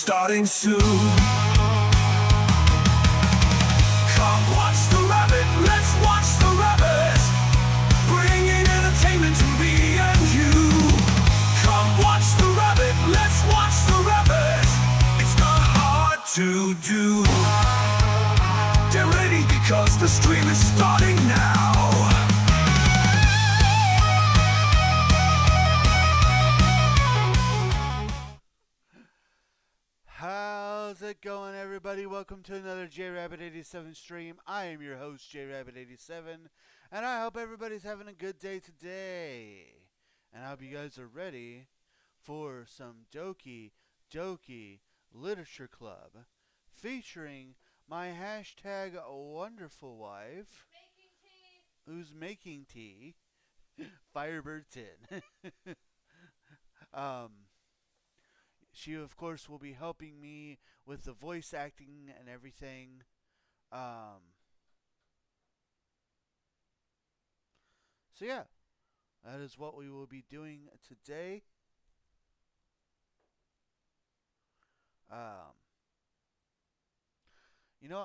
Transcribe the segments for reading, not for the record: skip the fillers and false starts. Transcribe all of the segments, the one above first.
starting soon. Come watch the rabbit, let's watch the rabbit, bringing entertainment to me and you. Come watch the rabbit, let's watch the rabbit, it's not hard to do. Get ready because the stream is starting now. How's it going, everybody? Welcome to another JRabbit87 stream. I am your host, JRabbit87, and I hope everybody's having a good day today. And I hope you guys are ready for some Doki Literature Club featuring my hashtag wonderful wife, who's making tea, Firebyrd10. She, of course, will be helping me with the voice acting and everything. So yeah, that is what we will be doing today.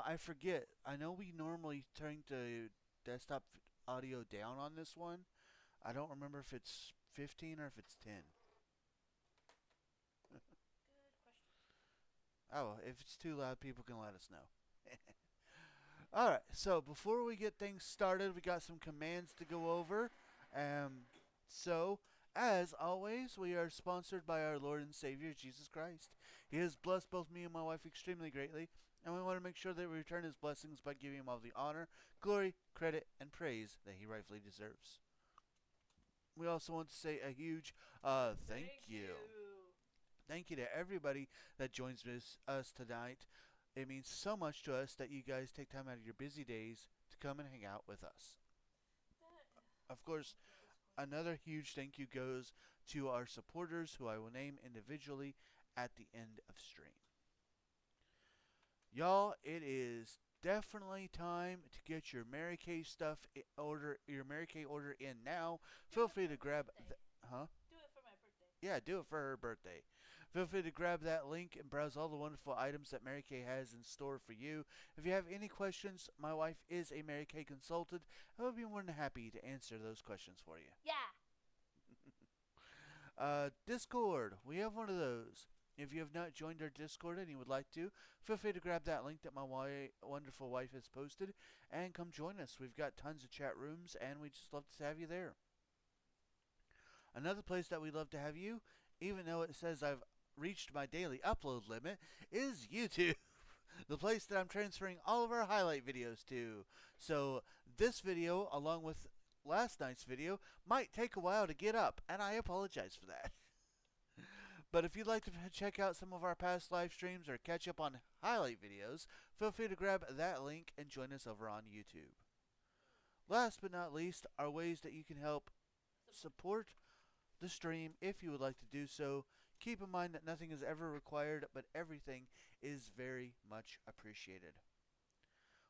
I forget. I know we normally turn the desktop audio down on this one. I don't remember if it's 15 or if it's 10. Oh, if it's too loud, people can let us know. Alright, so before we get things started, we got some commands to go over. So, as always, we are sponsored by our Lord and Savior, Jesus Christ. He has blessed both me and my wife extremely greatly, and we want to make sure that we return His blessings by giving Him all the honor, glory, credit, and praise that He rightfully deserves. We also want to say a huge thank you. Thank you to everybody that joins us tonight. It means so much to us that you guys take time out of your busy days to come and hang out with us. Of course, another huge thank you goes to our supporters, who I will name individually at the end of stream. Y'all, it is definitely time to get your Mary Kay stuff your Mary Kay order in now. Feel free to grab huh? Do it for my birthday. Yeah, do it for her birthday. Feel free to grab that link and browse all the wonderful items that Mary Kay has in store for you. If you have any questions, my wife is a Mary Kay consultant. I would be more than happy to answer those questions for you. Yeah. Discord. We have one of those. If you have not joined our Discord and you would like to, feel free to grab that link that my wonderful wife has posted and come join us. We've got tons of chat rooms and we just love to have you there. Another place that we'd love to have you, even though it says I've reached my daily upload limit, is YouTube. The place that I'm transferring all of our highlight videos to. So this video, along with last night's video, might take a while to get up, and I apologize for that. But if you'd like to check out some of our past live streams or catch up on highlight videos, feel free to grab that link and join us over on YouTube. Last but not least are ways that you can help support the stream if you would like to do so. Keep in mind that nothing is ever required, but everything is very much appreciated.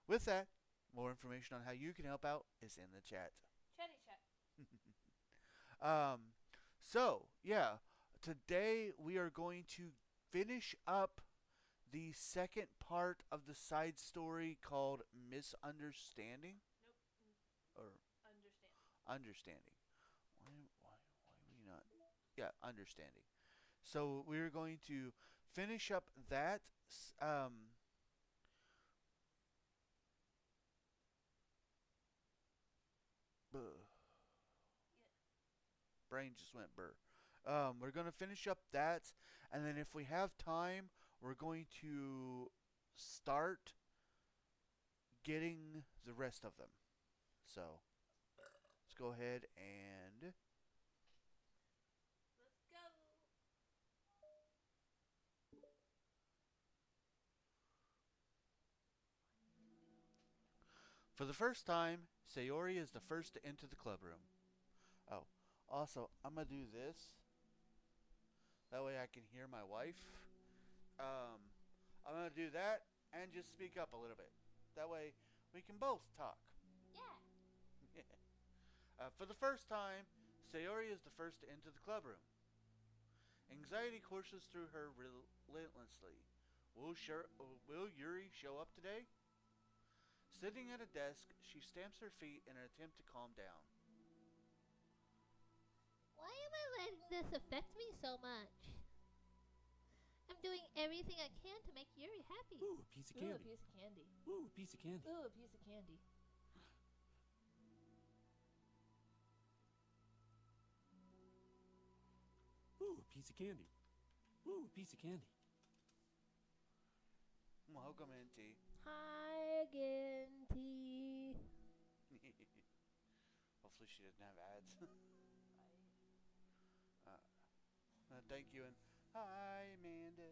With that, more information on how you can help out is in the chat. Chatty chat. So, yeah, today we are going to finish up the second part of the side story called Misunderstanding. Nope. Or Understanding. Why we not? Yeah, Understanding. So we're going to finish up that. Brain just went burr. We're going to finish up that, and then if we have time, we're going to start getting the rest of them. So let's go ahead and Let's go. for the first time, Sayori is the first to enter the club room. Oh, also, I'm going to do this. That way I can hear my wife. I'm going to do that and just speak up a little bit. That way we can both talk. Yeah. For the first time, Sayori is the first to enter the club room. Anxiety courses through her relentlessly. Will Yuri show up today? Sitting at a desk, she stamps her feet in an attempt to calm down. Why am I letting this affect me so much? I'm doing everything I can to make Yuri happy. Ooh, a piece of Ooh, a candy. piece of candy. Ooh, a piece of candy. Ooh, a piece of candy. Ooh, a piece of candy. Ooh, a piece of candy. Welcome in, T. Hi again, T. Hopefully she didn't have ads. Thank you and hi, Amanda.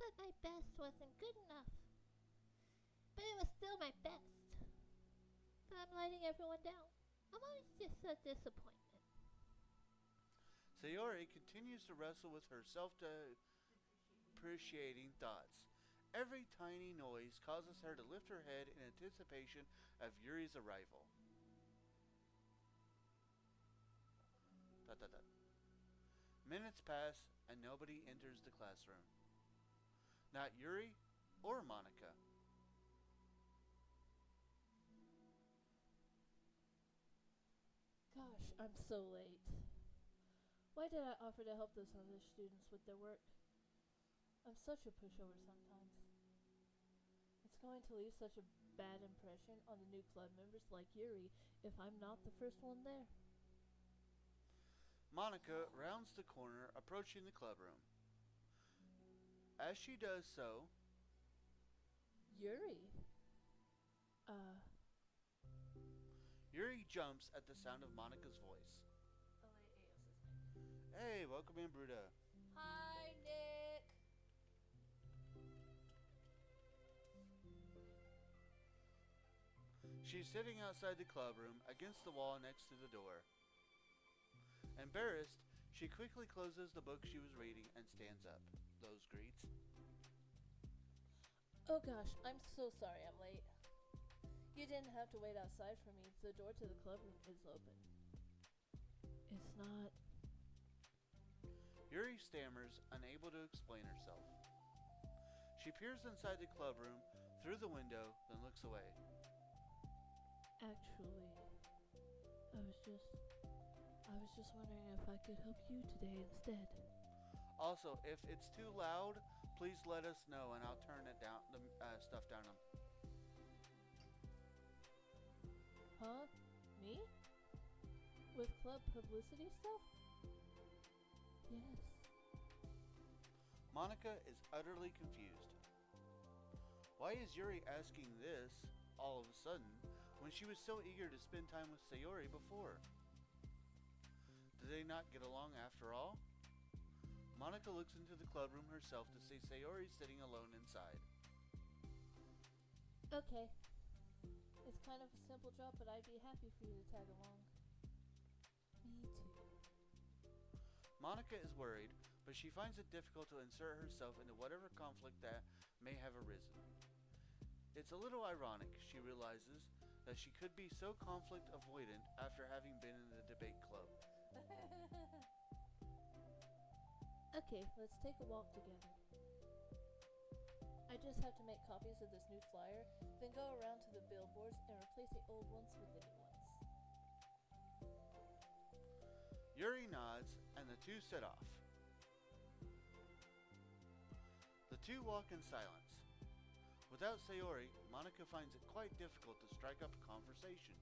But my best wasn't good enough. But it was still my best. But I'm letting everyone down. I'm always just a disappointment. Sayori continues to wrestle with her self-depreciating thoughts. Every tiny noise causes her to lift her head in anticipation of Yuri's arrival. Dot, dot, dot. Minutes pass and nobody enters the classroom. Not Yuri or Monica. Gosh, I'm so late. Why did I offer to help those other students with their work? I'm such a pushover sometimes. It's going to leave such a bad impression on the new club members like Yuri if I'm not the first one there. Monica rounds the corner, approaching the clubroom. As she does so, Yuri? Yuri jumps at the sound of Monica's voice. Oh wait, Aos's name. Hey, welcome in, Bruda. Hi, Nick. She's sitting outside the clubroom against the wall next to the door. Embarrassed, she quickly closes the book she was reading and stands up. Those greets. Oh gosh, I'm so sorry I'm late. You didn't have to wait outside for me. The door to the clubroom is open. It's not. Yuri stammers, unable to explain herself. She peers inside the clubroom through the window, then looks away. Actually, I was just wondering if I could help you today instead. Also, if it's too loud, please let us know and I'll turn it down, the stuff down. Huh? Me? With club publicity stuff? Yes. Monica is utterly confused. Why is Yuri asking this all of a sudden when she was so eager to spend time with Sayori before? Did they not get along after all? Monica looks into the clubroom herself to see Sayori sitting alone inside. Okay. It's kind of a simple job, but I'd be happy for you to tag along. Me too. Monica is worried, but she finds it difficult to insert herself into whatever conflict that may have arisen. It's a little ironic, she realizes, that she could be so conflict avoidant after having been in the debate club. Okay, let's take a walk together. I just have to make copies of this new flyer, then go around to the billboards and replace the old ones with the new ones. Yuri nods, and the two set off. The two walk in silence. Without Sayori, Monica finds it quite difficult to strike up a conversation.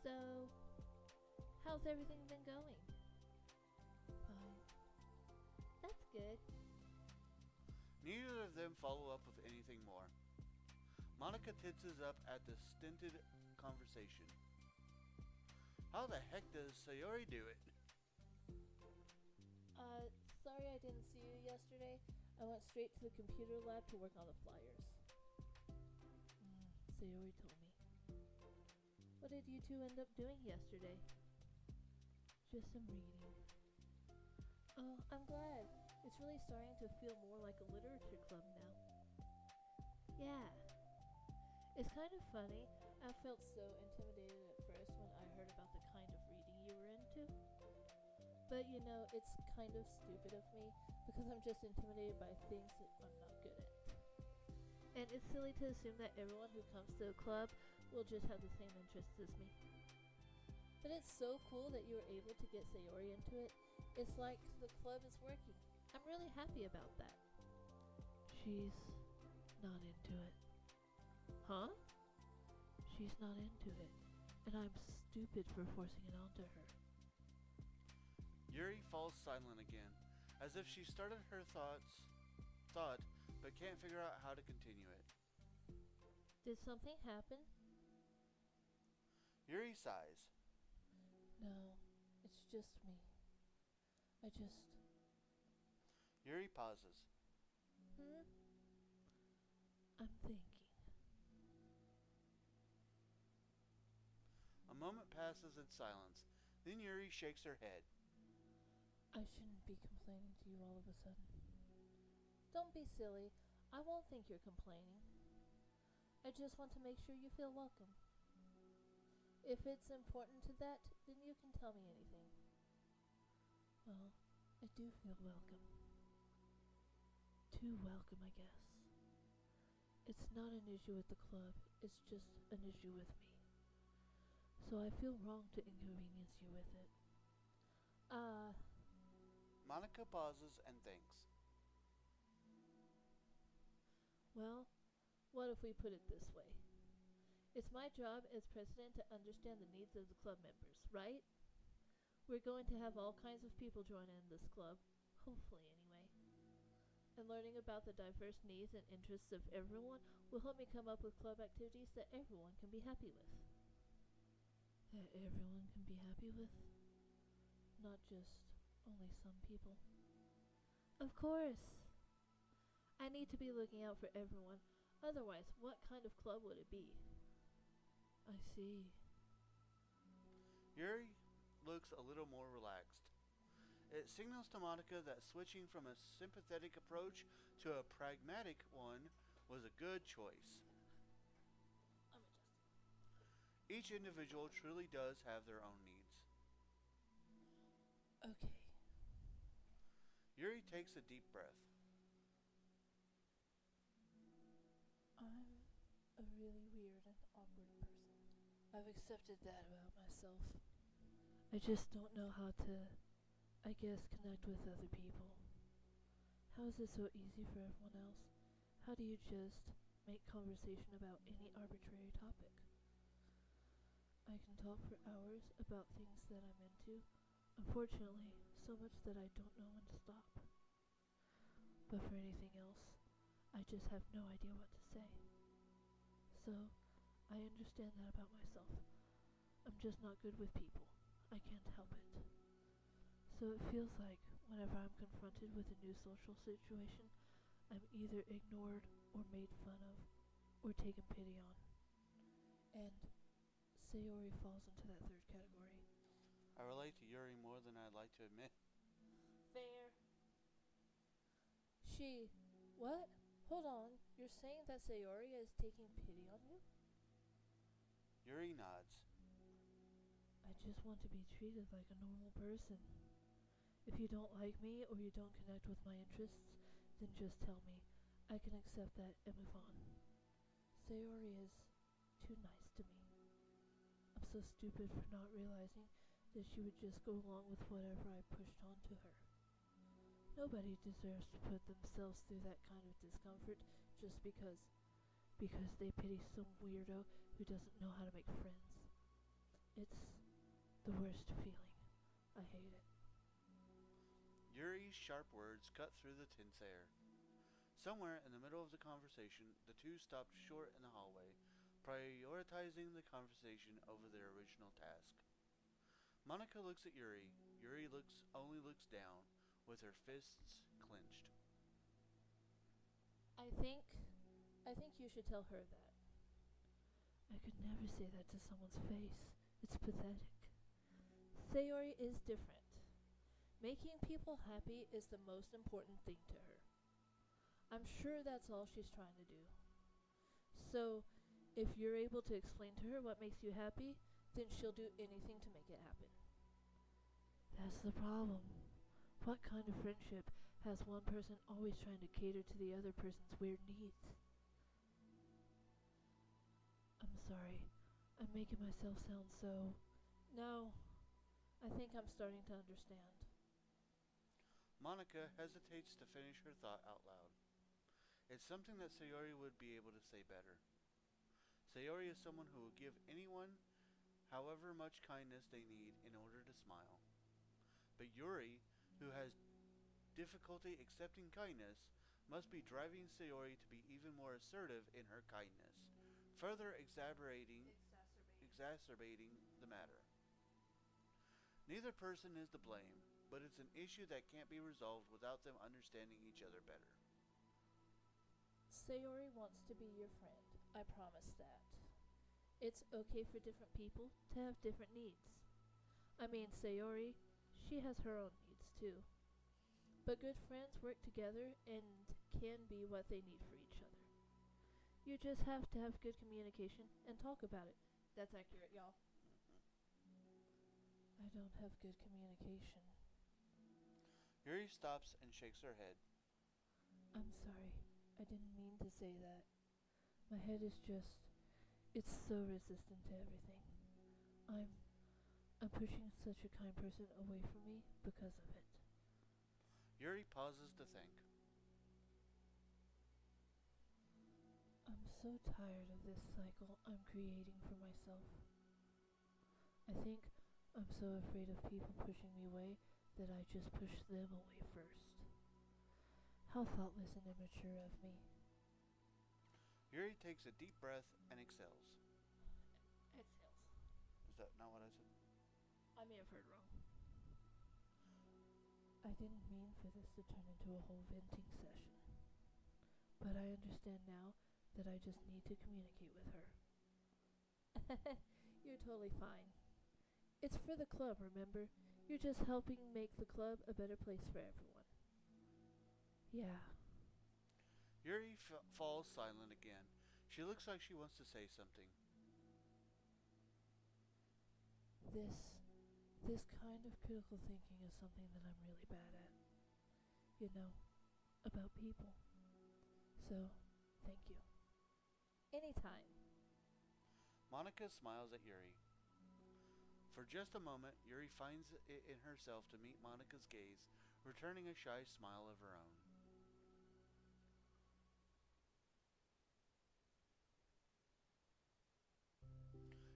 So, how's everything been going? Fine. That's good. Neither of them follow up with anything more. Monica tenses up at the stinted conversation. How the heck does Sayori do it? Sorry I didn't see you yesterday. I went straight to the computer lab to work on the flyers. Sayori told me. What did you two end up doing yesterday? Just some reading. Oh, I'm glad. It's really starting to feel more like a literature club now. Yeah. It's kind of funny. I felt so intimidated at first when I heard heard about the kind of reading you were into. But you know, it's kind of stupid of me because I'm just intimidated by things that I'm not good at. And it's silly to assume that everyone who comes to a club will just have the same interests as me. But it's so cool that you were able to get Sayori into it. It's like the club is working. I'm really happy about that. She's not into it. Huh? She's not into it. And I'm stupid for forcing it onto her. Yuri falls silent again, as if she started her thought, but can't figure out how to continue it. Did something happen? Yuri sighs. No, it's just me. Yuri pauses. I'm thinking. A moment passes in silence. Then Yuri shakes her head. I shouldn't be complaining to you all of a sudden. Don't be silly. I won't think you're complaining. I just want to make sure you feel welcome. If it's important to that, then you can tell me anything. Well, I do feel welcome. Too welcome, I guess. It's not an issue with the club, it's just an issue with me. So I feel wrong to inconvenience you with it. Monica pauses and thinks. Well, what if we put it this way? It's my job as president to understand the needs of the club members, right? We're going to have all kinds of people join in this club, hopefully anyway. And learning about the diverse needs and interests of everyone will help me come up with club activities that everyone can be happy with. That everyone can be happy with? Not just only some people. Of course! I need to be looking out for everyone. Otherwise, what kind of club would it be? I see. Yuri looks a little more relaxed. It signals to Monica that switching from a sympathetic approach to a pragmatic one was a good choice. I'm adjusting. Each individual truly does have their own needs. Okay. Yuri takes a deep breath. I'm a really weird and awkward person. I've accepted that about myself. I just don't know how to, I guess, connect with other people. How is it so easy for everyone else? How do you just make conversation about any arbitrary topic? I can talk for hours about things that I'm into. Unfortunately, so much that I don't know when to stop. But for anything else, I just have no idea what to say. So, I understand that about myself. I'm just not good with people. I can't help it. So it feels like whenever I'm confronted with a new social situation, I'm either ignored or made fun of or taken pity on. And Sayori falls into that third category. I relate to Yuri more than I'd like to admit. Fair. What? Hold on. You're saying that Sayori is taking pity on you? Yuri nods. I just want to be treated like a normal person. If you don't like me or you don't connect with my interests, then just tell me. I can accept that and move on. Sayori is too nice to me. I'm so stupid for not realizing that she would just go along with whatever I pushed onto her. Nobody deserves to put themselves through that kind of discomfort just because they pity some weirdo who doesn't know how to make friends. It's the worst feeling. I hate it. Yuri's sharp words cut through the tense air. Somewhere in the middle of the conversation, the two stopped short in the hallway, prioritizing the conversation over their original task. Monica looks at Yuri. Yuri only looks down, with her fists clenched. I think you should tell her that. I could never say that to someone's face. It's pathetic. Sayori is different. Making people happy is the most important thing to her. I'm sure that's all she's trying to do. So, if you're able to explain to her what makes you happy, then she'll do anything to make it happen. That's the problem. What kind of friendship has one person always trying to cater to the other person's weird needs? I'm sorry. I'm making myself sound so... No, I think I'm starting to understand. Monica hesitates to finish her thought out loud. It's something that Sayori would be able to say better. Sayori is someone who will give anyone however much kindness they need in order to smile. But Yuri, who has difficulty accepting kindness, must be driving Sayori to be even more assertive in her kindness, further exacerbating the matter. Neither person is to blame, but it's an issue that can't be resolved without them understanding each other better. Sayori wants to be your friend. I promise that. It's okay for different people to have different needs. I mean, Sayori, she has her own needs too. But good friends work together and can be what they need for each other. You just have to have good communication and talk about it. That's accurate, y'all. I don't have good communication. Yuri stops and shakes her head. I'm sorry. I didn't mean to say that. My head is just... It's so resistant to everything. I'm pushing such a kind person away from me because of it. Yuri pauses to think. I'm so tired of this cycle I'm creating for myself. I think I'm so afraid of people pushing me away that I just push them away first. How thoughtless and immature of me. Yuri takes a deep breath and exhales. Exhales. Is that not what I said? I may have heard wrong. I didn't mean for this to turn into a whole venting session. But I understand now that I just need to communicate with her. You're totally fine. It's for the club, remember? You're just helping make the club a better place for everyone. Yeah. Yuri falls silent again. She looks like she wants to say something. This kind of critical thinking is something that I'm really bad at. You know, about people. So, thank you. Anytime. Monica smiles at Yuri. For just a moment, Yuri finds it in herself to meet Monica's gaze, returning a shy smile of her own.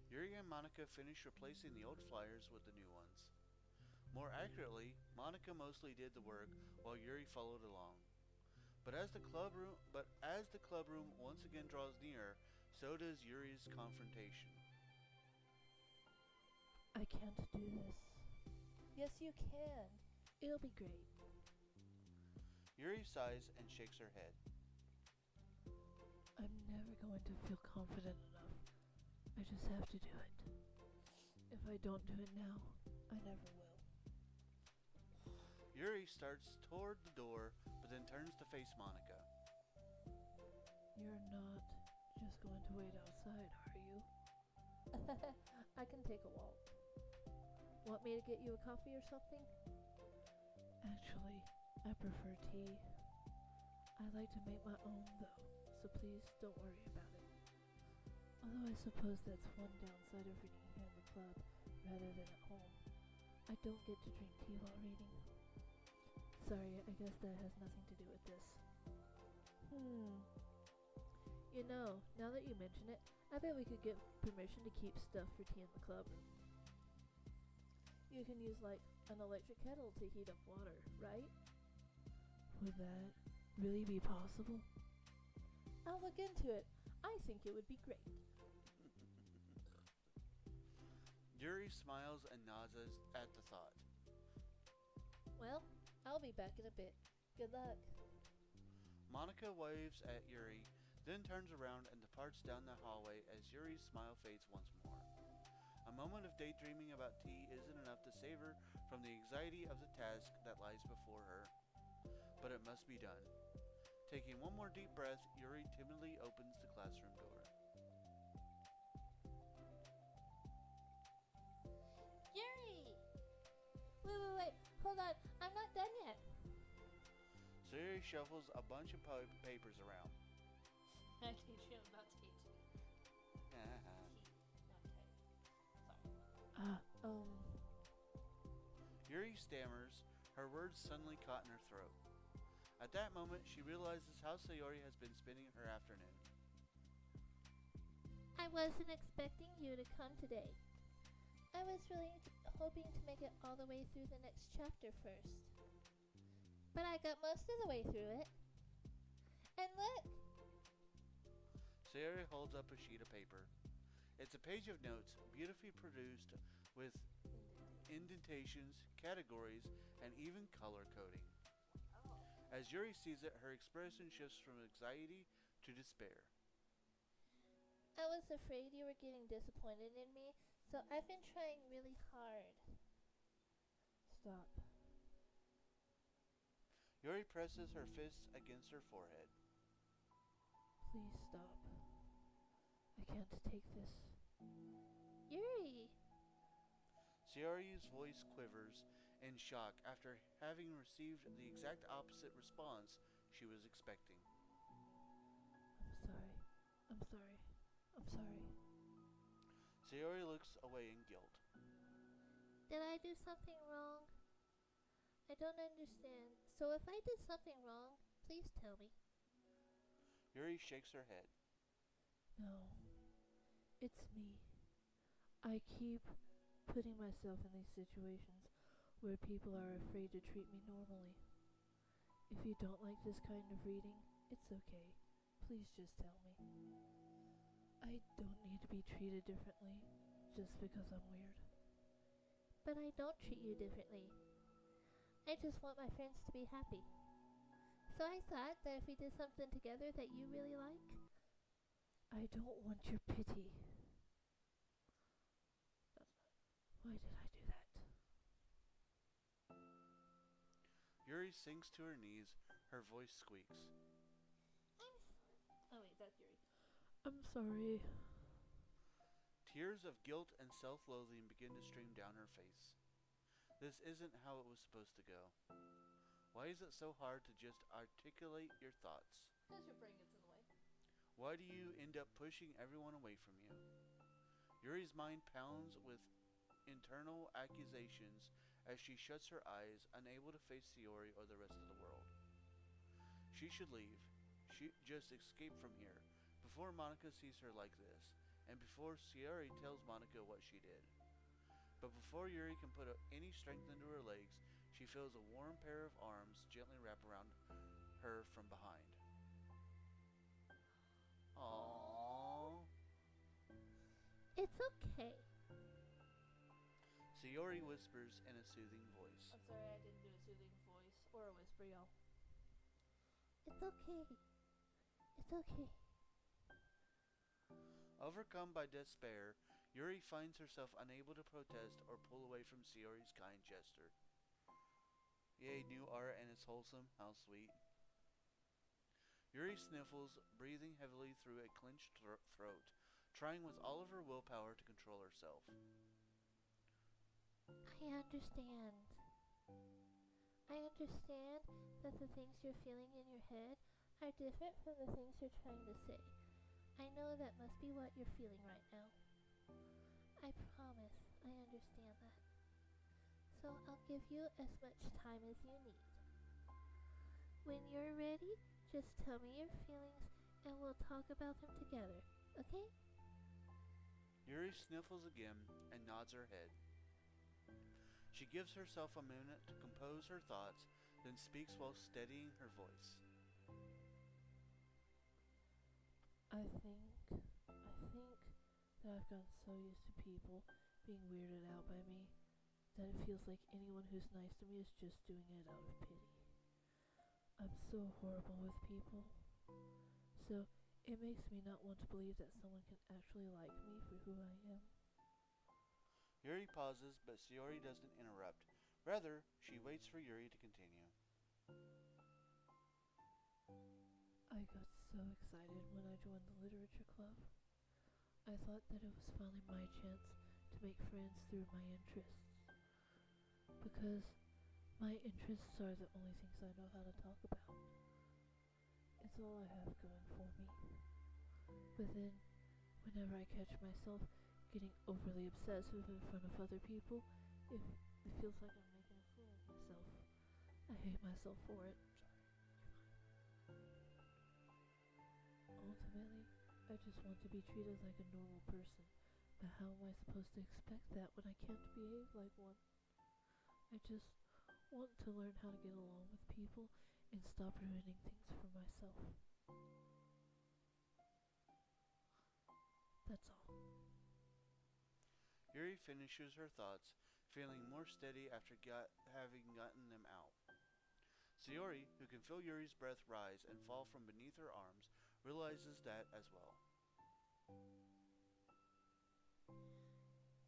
Yuri and Monica finish replacing the old flyers with the new ones. More accurately, Monica mostly did the work while Yuri followed along. But as the club room once again draws near, so does Yuri's confrontation. I can't do this. Yes, you can. It'll be great. Yuri sighs and shakes her head. I'm never going to feel confident enough. I just have to do it. If I don't do it now, I never will. Yuri starts toward the door, but then turns to face Monica. You're not just going to wait outside, are you? I can take a walk. Want me to get you a coffee or something? Actually, I prefer tea. I like to make my own though, so please don't worry about it. Although I suppose that's one downside of reading here in the club rather than at home. I don't get to drink tea while reading. Sorry, I guess that has nothing to do with this. You know, now that you mention it, I bet we could get permission to keep stuff for tea in the club. You can use like an electric kettle to heat up water, right? Would that really be possible? I'll look into it. I think it would be great. Yuri smiles and nods at the thought. Well, I'll be back in a bit. Good luck. Monica waves at Yuri, then turns around and departs down the hallway as Yuri's smile fades once more. A moment of daydreaming about tea isn't enough to save her from the anxiety of the task that lies before her, but it must be done. Taking one more deep breath, Yuri timidly opens the classroom door. hold on. I'm not done yet. Sayori shuffles a bunch of papers around. I teach you about teaching. Not take. Sorry. Yuri stammers, her words suddenly caught in her throat. At that moment, she realizes how Sayori has been spending her afternoon. I wasn't expecting you to come today. I was really hoping to make it all the way through the next chapter first. But I got most of the way through it. And look! Sayori holds up a sheet of paper. It's a page of notes, beautifully produced with indentations, categories, and even color coding. As Yuri sees it, her expression shifts from anxiety to despair. I was afraid you were getting disappointed in me, so I've been trying really hard. Stop. Yuri presses her fists against her forehead. Please stop. I can't take this. Yuri! Sayori's voice quivers in shock after having received the exact opposite response she was expecting. I'm sorry. I'm sorry. I'm sorry. Sayori looks away in guilt. Did I do something wrong? I don't understand. So if I did something wrong, please tell me. Yuri shakes her head. No. It's me. I keep putting myself in these situations where people are afraid to treat me normally. If you don't like this kind of reading, it's okay. Please just tell me. I don't need to be treated differently just because I'm weird. But I don't treat you differently. I just want my friends to be happy. So I thought that if we did something together that you really like. I don't want your pity. Why did I do that? Yuri sinks to her knees, her voice squeaks. Oh wait, that's Yuri. I'm sorry. Tears of guilt and self-loathing begin to stream down her face. This isn't how it was supposed to go. Why is it so hard to just articulate your thoughts? Because your brain gets in the way. Why do you end up pushing everyone away from you? Yuri's mind pounds with internal accusations as she shuts her eyes, unable to face Sayori or the rest of the world. She should leave. She just escape from here, before Monica sees her like this, and before Sayori tells Monica what she did. But before Yuri can put any strength into her legs, she feels a warm pair of arms gently wrap around her from behind. Aww. It's okay. Sayori whispers in a soothing voice. I'm sorry I didn't do a soothing voice or a whisper, y'all. It's okay. It's okay. Overcome by despair, Yuri finds herself unable to protest or pull away from Sayori's kind gesture. Yay, new art and it's wholesome. How sweet. Yuri sniffles, breathing heavily through a clenched throat, trying with all of her willpower to control herself. I understand. I understand that the things you're feeling in your head are different from the things you're trying to say. I know that must be what you're feeling right now. I promise I understand that. So I'll give you as much time as you need. When you're ready, just tell me your feelings and we'll talk about them together, okay? Yuri sniffles again and nods her head. She gives herself a minute to compose her thoughts, then speaks while steadying her voice. I think that I've gotten so used to people being weirded out by me that it feels like anyone who's nice to me is just doing it out of pity. I'm so horrible with people, so it makes me not want to believe that someone can actually like me for who I am. Yuri pauses, but Sayori doesn't interrupt. Rather, she waits for Yuri to continue. I got so excited when I joined the literature club. I thought that it was finally my chance to make friends through my interests. Because My interests are the only things I know how to talk about. It's all I have going for me. But then, whenever I catch myself getting overly obsessive in front of other people, it feels like I'm making a fool of myself. I hate myself for it. Ultimately, I just want to be treated like a normal person. But how am I supposed to expect that when I can't behave like one? I just want to learn how to get along with people and stop ruining things for myself. That's all. Yuri finishes her thoughts, feeling more steady after having gotten them out. Sayori, who can feel Yuri's breath rise and fall from beneath her arms, realizes that as well.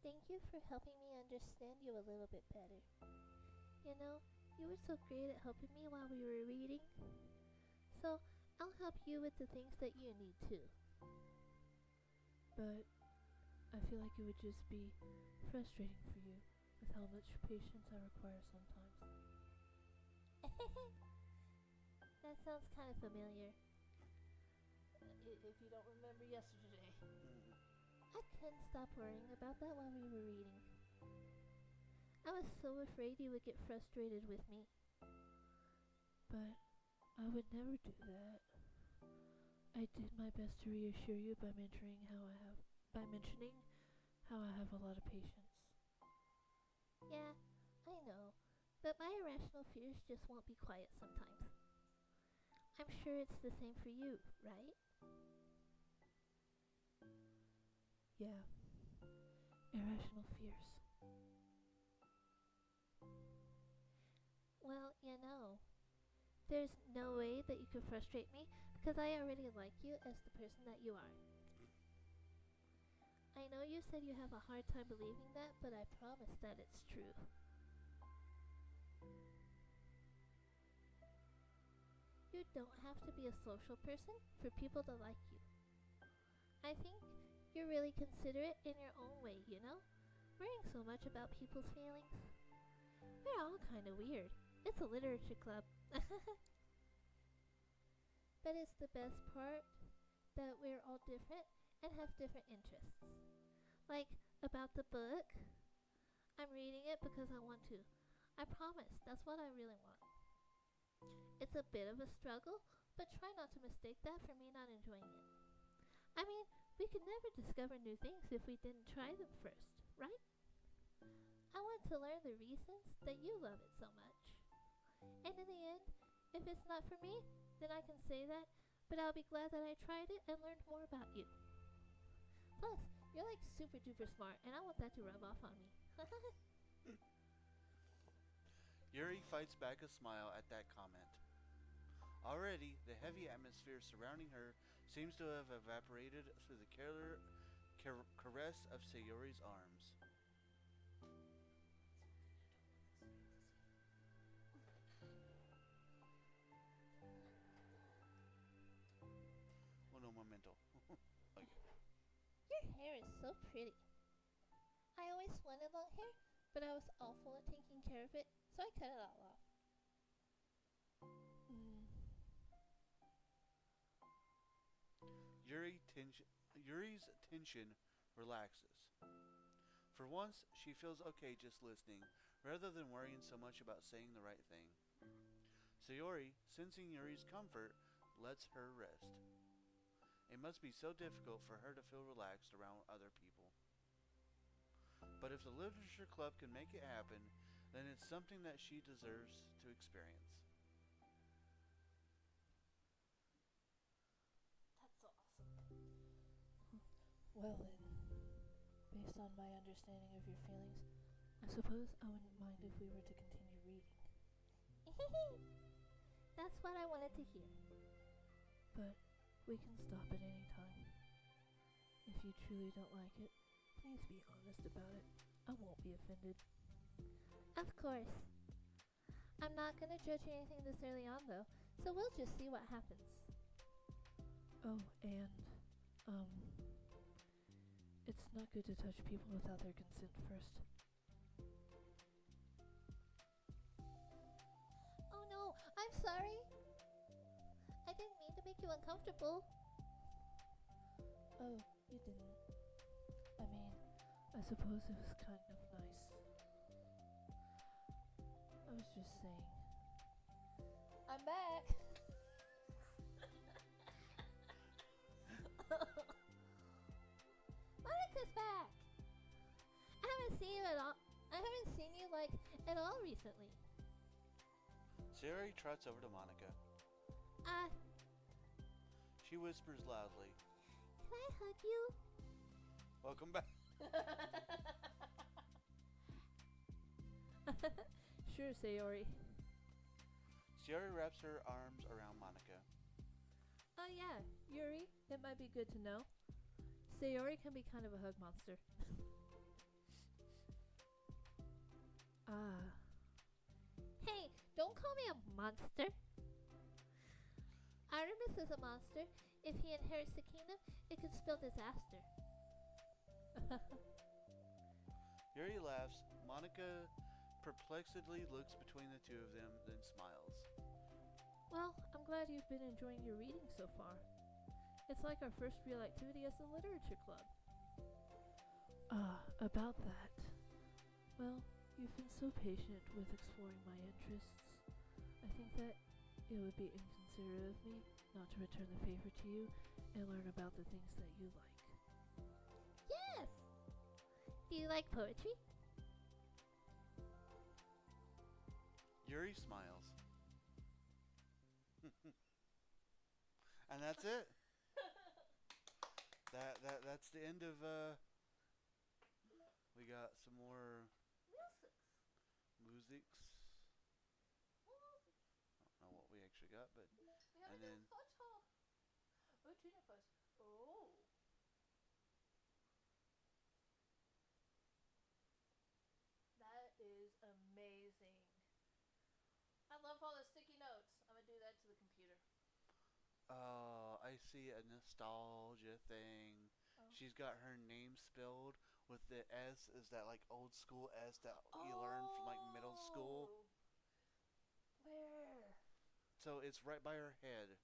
Thank you for helping me understand you a little bit better. You know, you were so great at helping me while we were reading. So, I'll help you with the things that you need too. But I feel like it would just be frustrating for you with how much patience I require sometimes. That sounds kind of familiar. If you don't remember yesterday. I couldn't stop worrying about that while we were reading. I was so afraid you would get frustrated with me. But I would never do that. I did my best to reassure you by mentioning how I have a lot of patience. Yeah, I know. But my irrational fears just won't be quiet sometimes. I'm sure it's the same for you, right? Yeah. Irrational fears. Well, you know, there's no way that you could frustrate me because I already like you as the person that you are. I know you said you have a hard time believing that, but I promise that it's true. You don't have to be a social person for people to like you. I think you're really considerate in your own way, you know? Worrying so much about people's feelings. We're all kind of weird. It's a literature club. But it's the best part that we're all different and have different interests. Like about the book, I'm reading it because I want to. I promise, that's what I really want. It's a bit of a struggle, but try not to mistake that for me not enjoying it. I mean, we could never discover new things if we didn't try them first, right? I want to learn the reasons that you love it so much. And in the end, if it's not for me, then I can say that, but I'll be glad that I tried it and learned more about you. Plus, you're like super duper smart, and I want that to rub off on me. Yuri fights back a smile at that comment. Already, the heavy atmosphere surrounding her seems to have evaporated through the caress of Sayori's arms. Uno momento. Okay. Your hair is so pretty. I always wanted long hair, but I was awful at taking care of it, so I cut it all off. Yuri's tension relaxes. For once, she feels okay just listening, rather than worrying so much about saying the right thing. Sayori, sensing Yuri's comfort, lets her rest. It must be so difficult for her to feel relaxed around other people. But if the literature club can make it happen, then it's something that she deserves to experience. That's awesome. Well then, based on my understanding of your feelings, I suppose I wouldn't mind if we were to continue reading. That's what I wanted to hear. But we can stop at any time. If you truly don't like it, please be honest about it. I won't be offended. Of course. I'm not going to judge anything this early on, though, so we'll just see what happens. Oh, and, it's not good to touch people without their consent first. sorry. I didn't mean to make you uncomfortable. Oh, you didn't. I mean, I suppose it was kind of nice. I was just saying. I'm back! Monica's back! I haven't seen you at all. I haven't seen you, like, at all recently. Sayori trots over to Monica. She whispers loudly, Can I hug you? "Welcome back." Sure, Sayori. Sayori wraps her arms around Monica. Oh yeah, Yuri, it might be good to know. Sayori can be kind of a hug monster. Ah. Hey, don't call me a monster. Artemis is a monster. If he inherits the kingdom, it could spell disaster. Yuri laughs. Monica perplexedly looks between the two of them, then smiles. Well, I'm glad you've been enjoying your reading so far. It's like our first real activity as the literature club. About that. Well, you've been so patient with exploring my interests. I think that it would be inconsiderate of me not to return the favor to you and learn about the things that you like. Yes! Do you like poetry? Yuri smiles. And that's it. That's the end of we got some more musics. I don't know what we actually got, but and then photo. Oh, Tuna Fuzz. Oh. That is amazing. I love all the sticky notes. I'm gonna do that to the computer. I see a nostalgia thing. Oh. She's got her name spelled with the S. Is that like old school S that you learned from like middle school? Where? So it's right by her head.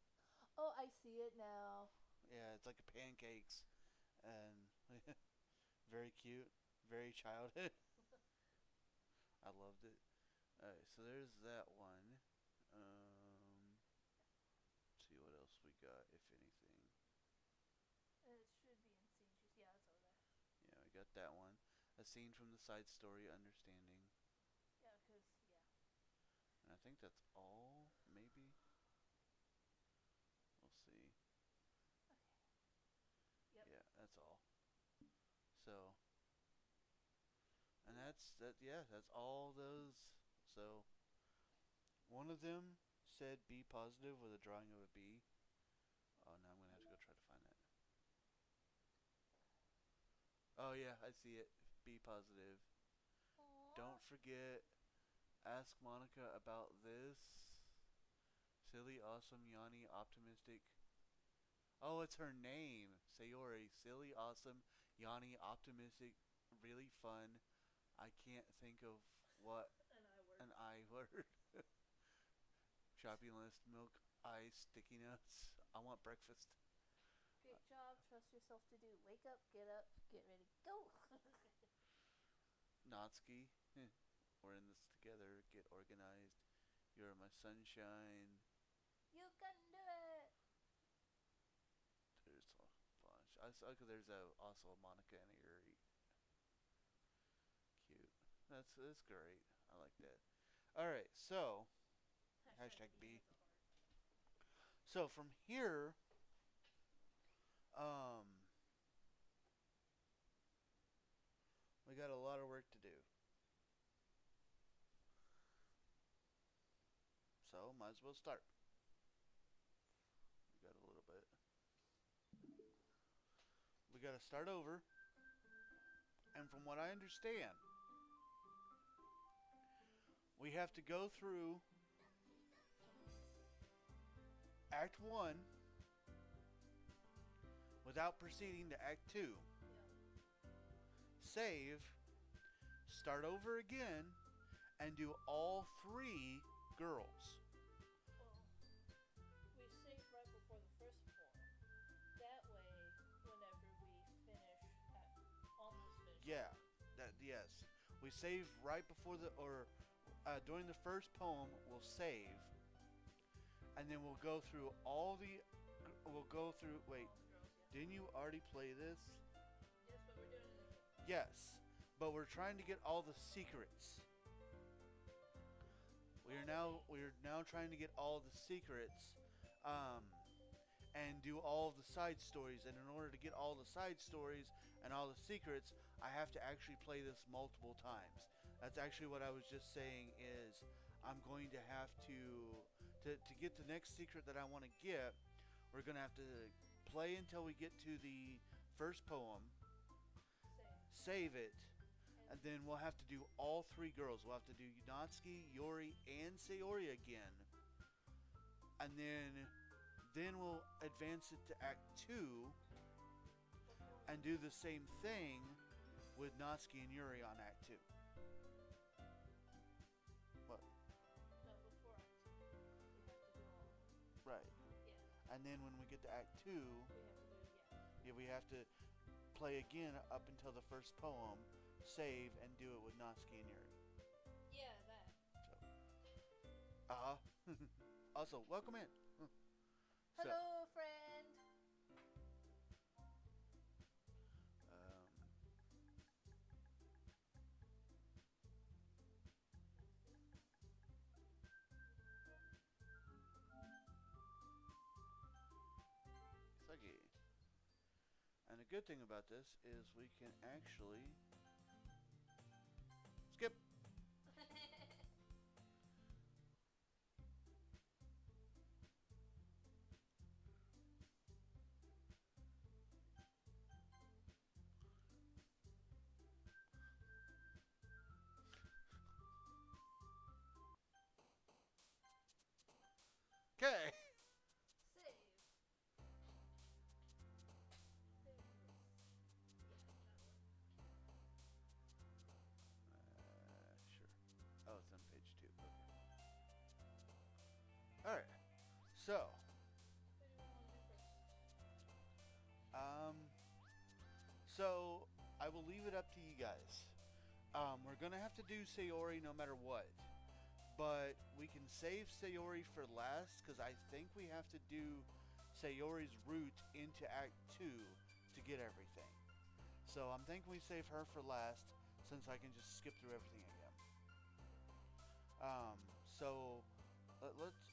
Oh, I see it now. Yeah, it's like pancakes, and very cute, very childhood. I loved it. Alright, so there's that one. See what else we got, if anything. It should be in scenes. Yeah, it's over there. Yeah, we got that one. A scene from the side story, Understanding. Yeah, yeah. And I think that's all, maybe. We'll see. Okay. Yep. Yeah, that's all. So, and that's all those. So, one of them said be positive with a drawing of a bee. Oh, now I'm gonna have to go try to find that. Oh yeah, I see it. Be positive. Don't forget, ask Monica about this. Silly, awesome, Yanni, optimistic. Oh, it's her name. Sayori. Silly, awesome, Yanni, optimistic, really fun. I can't think of what an I word. Shopping list, milk, ice, sticky notes. I want breakfast. Great job. Trust yourself to do. Wake up, get ready, go. Natsuki. We're in this together. Get organized. You're my sunshine. You can do it. There's a bunch. There's also a Monica and a Yuri. Cute. That's great. I like that. All right, so hashtag B. So from here, we got a lot of work to do. So might as well start. We got a little bit. We got to start over. And from what I understand, we have to go through Act 1 without proceeding to Act 2. Save, start over again, and do all 3 girls. Yeah, yes. We save right before during the first poem. We'll save, and then we'll go through all the. We'll go through. Wait, didn't you already play this? Yes, but we're doing it again. Yes, but we're trying to get all the secrets. We are now trying to get all the secrets, and do all the side stories. And in order to get all the side stories and all the secrets, I have to actually play this multiple times. That's actually what I was just saying. Is I'm going to have to get the next secret that I want to get. We're gonna have to play until we get to the first poem, save it, and then we'll have to do all three girls. We'll have to do Natsuki, Yori, and Sayori again. And then we'll advance it to Act 2 and do the same thing with Natsuki and Yuri on Act 2. What? No, before Act 2. We have to do all of them. Right. Yeah. And then when we get to Act 2, We have to do it again. yeah, we have to play again up until the first poem, save, and do it with Natsuki and Yuri. Yeah, that. So, also, welcome in. So, Hello, friend. Sagi. And the good thing about this is we can actually skip. Okay. Save. Save this. Yeah, that one. Sure. Oh, it's on page 2. Okay. Alright. So, What do you want to do first? so I will leave it up to you guys. We're gonna have to do Sayori no matter what. But we can save Sayori for last, because I think we have to do Sayori's route into Act 2 to get everything. So I'm thinking we save her for last, since I can just skip through everything again. So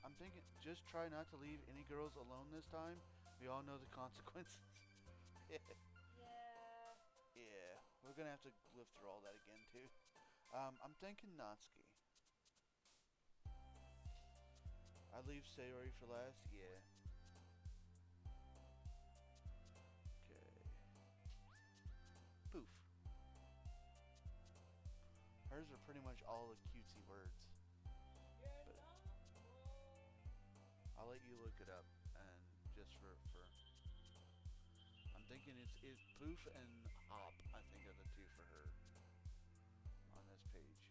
I'm thinking, just try not to leave any girls alone this time. We all know the consequences. Yeah. Yeah, we're gonna have to live through all that again too. I'm thinking Natsuki. I leave Sayori for last? Yeah. Okay. Poof. Hers are pretty much all the cutesy words. But I'll let you look it up, and just for I'm thinking it's Poof and Hop, I think, are the two for her on this page.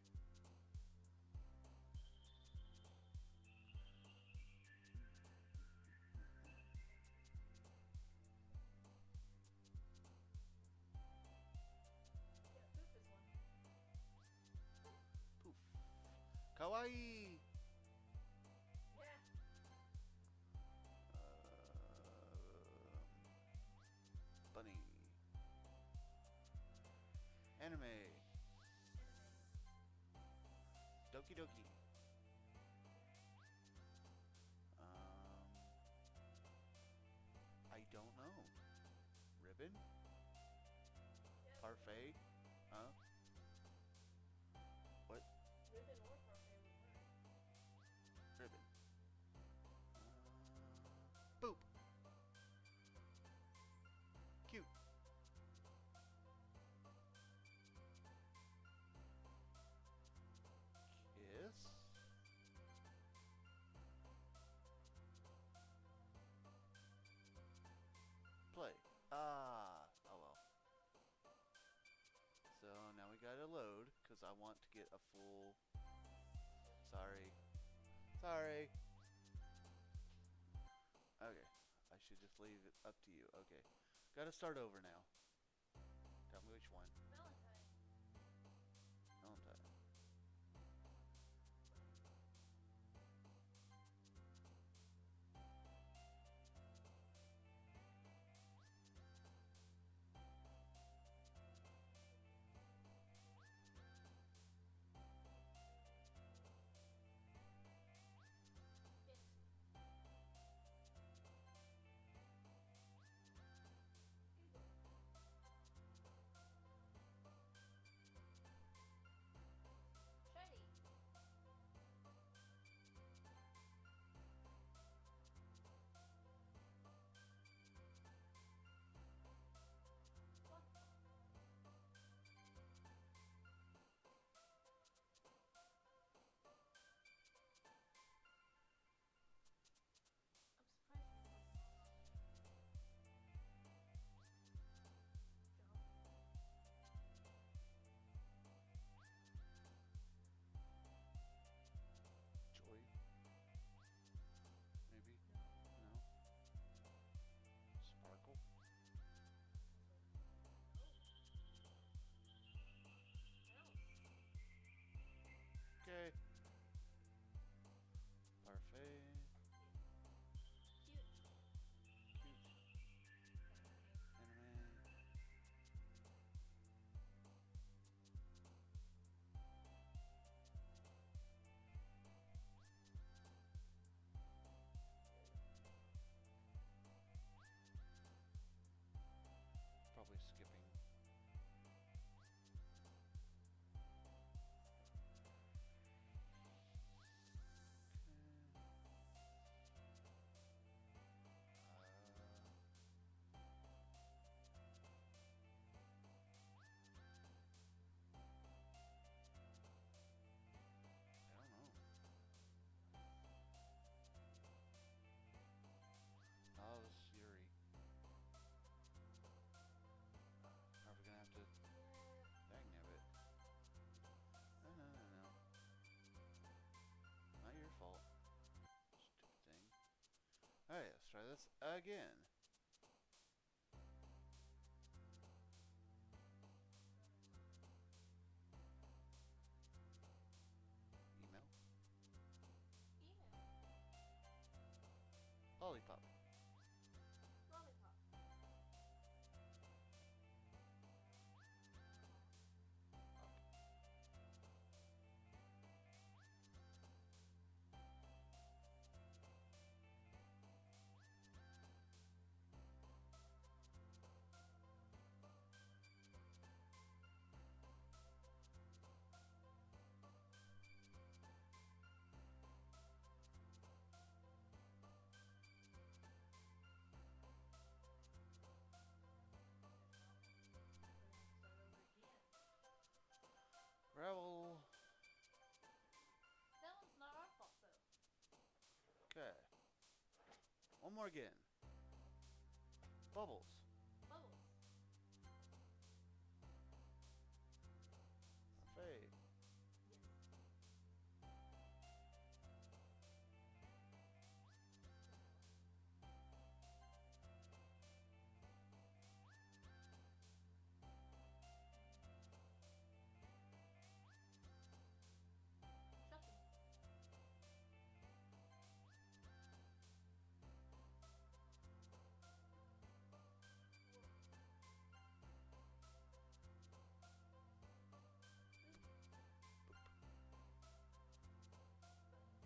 Yeah, Poof is one. Poof. Kawaii! Yeah. Bunny. Anime. Doki Doki. I don't know. Ribbon? Yeah, Parfait? Huh? What? Ribbon or Parfait would work. Ribbon. Boop. Cute. Kiss. Play. Ah. Oh well. So now we gotta load, because I want to get a full... Sorry. Sorry. Okay. I should just leave it up to you. Okay. Gotta start over now. Tell me which one. Valentine. this again. Email. Lollipop. Lollipop. Gravel. That one's not our fault, though. Okay. One more again. Bubbles. Bubbles. Fade. Shocking.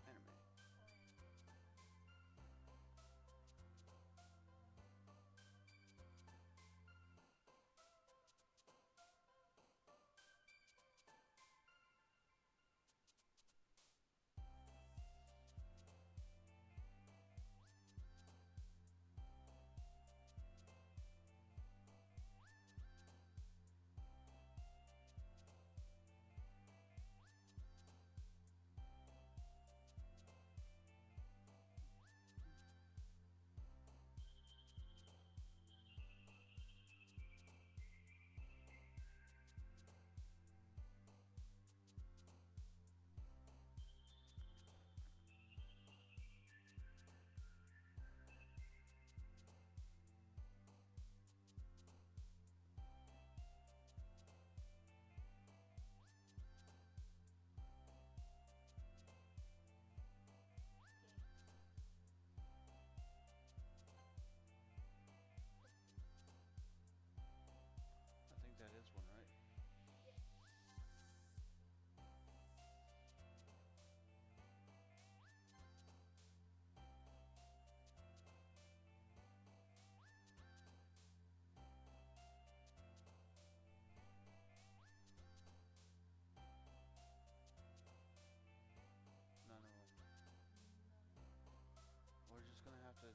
Anime. I think that is one, right? None of them. We're just gonna have to.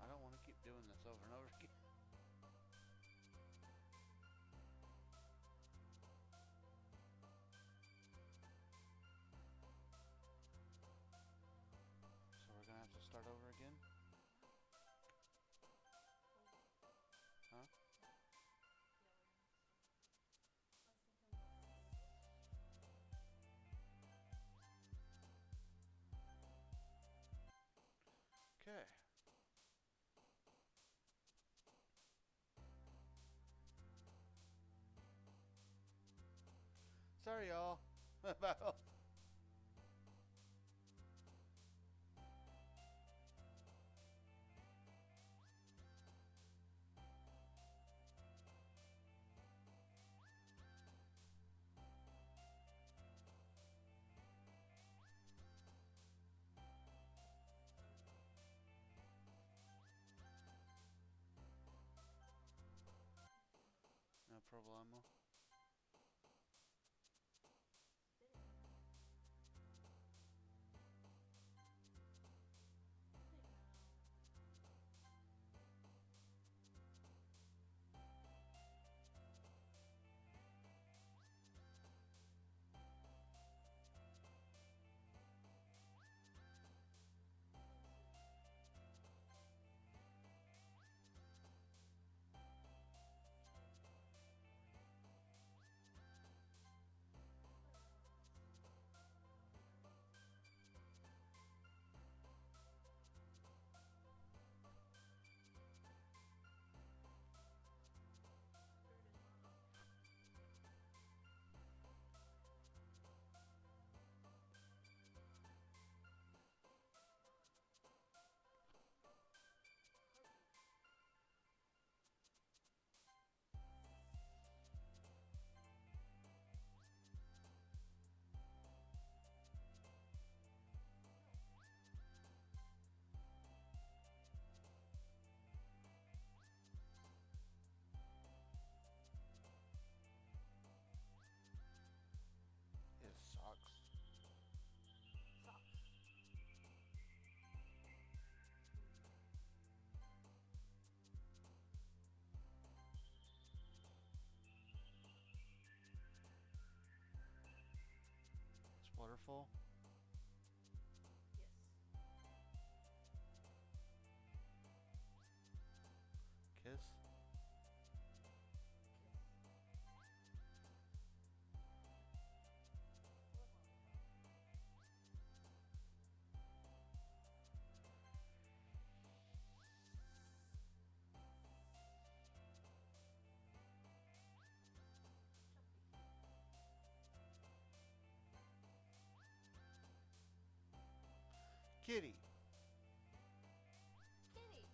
I don't want to keep doing this over and over again. So we're gonna have to start over again? Huh? Okay. Sorry, y'all. About no problemo. Waffle. Yes. Kiss. Kitty. Kitty. Kawaii.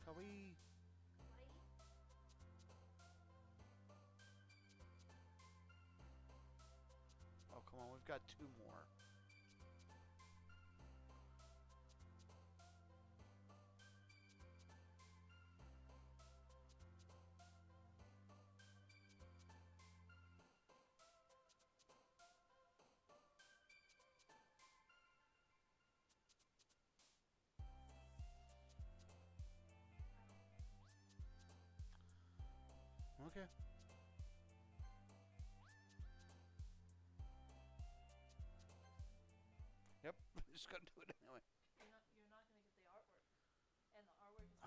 Kawaii. Oh, come on. We've got 2 more. Okay. Yep. Just gonna do it anyway. You're not gonna get the artwork, and the artwork is.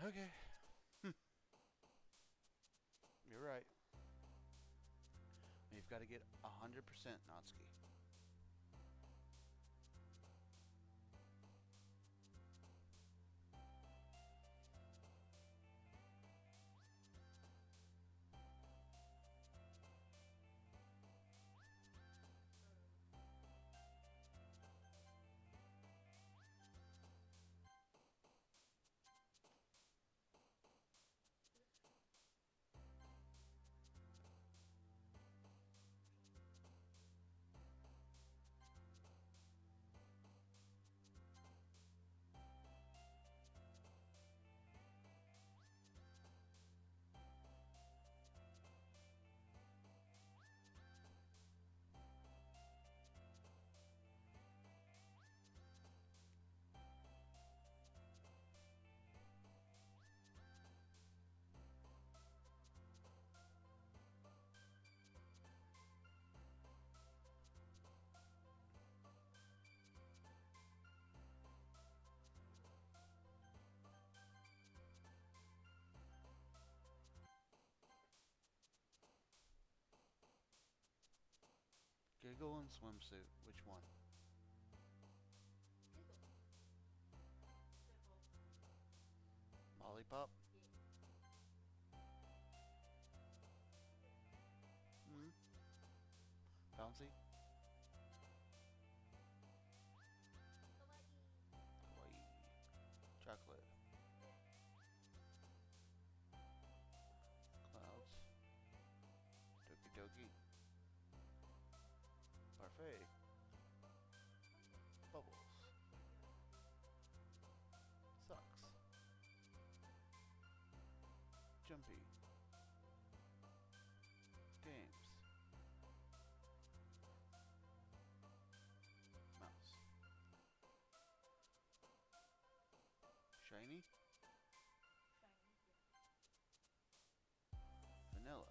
Okay. You're right. We've got to get 100% Natsuki. Giggle and swimsuit. Which one? Lollipop? Hmm? Bouncy? Kawaii. Chocolate. Clouds. Doki Doki. Parfait. Bubbles. Socks. Jumpy. Games. Mouse. Shiny. Vanilla.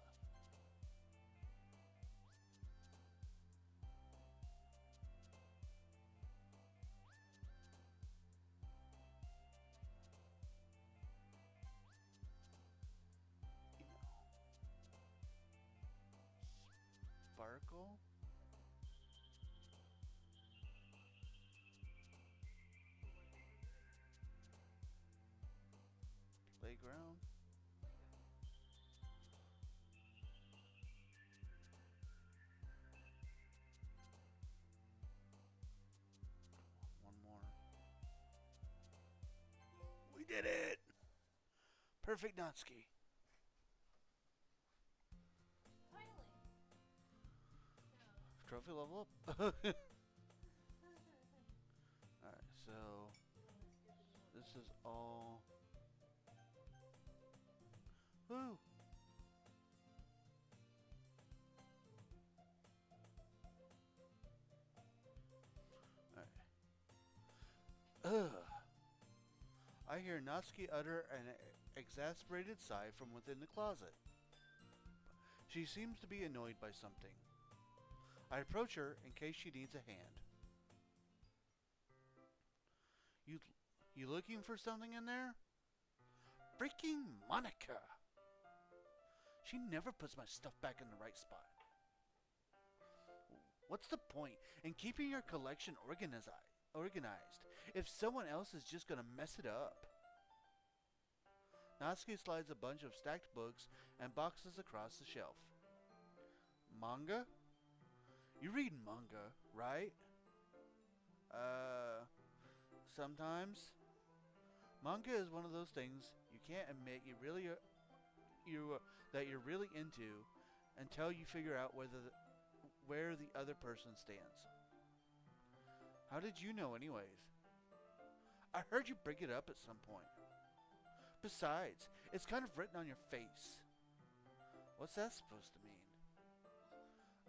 Sparkle. Playground. One more. We did it! Perfect Natsuki. Finally. Trophy level up. Alright, so this is all. Woo! Alright. Ugh. I hear Natsuki utter an exasperated sigh from within the closet. She seems to be annoyed by something. I approach her in case she needs a hand. You looking for something in there? Freaking Monica! She never puts my stuff back in the right spot. What's the point in keeping your collection organized if someone else is just gonna mess it up? Natsuki slides a bunch of stacked books and boxes across the shelf. Manga? You read manga, right? Sometimes. Manga is one of those things you can't admit that you're really into until you figure out where the other person stands. How did you know anyways? I heard you bring it up at some point. Besides, it's kind of written on your face. What's that supposed to mean?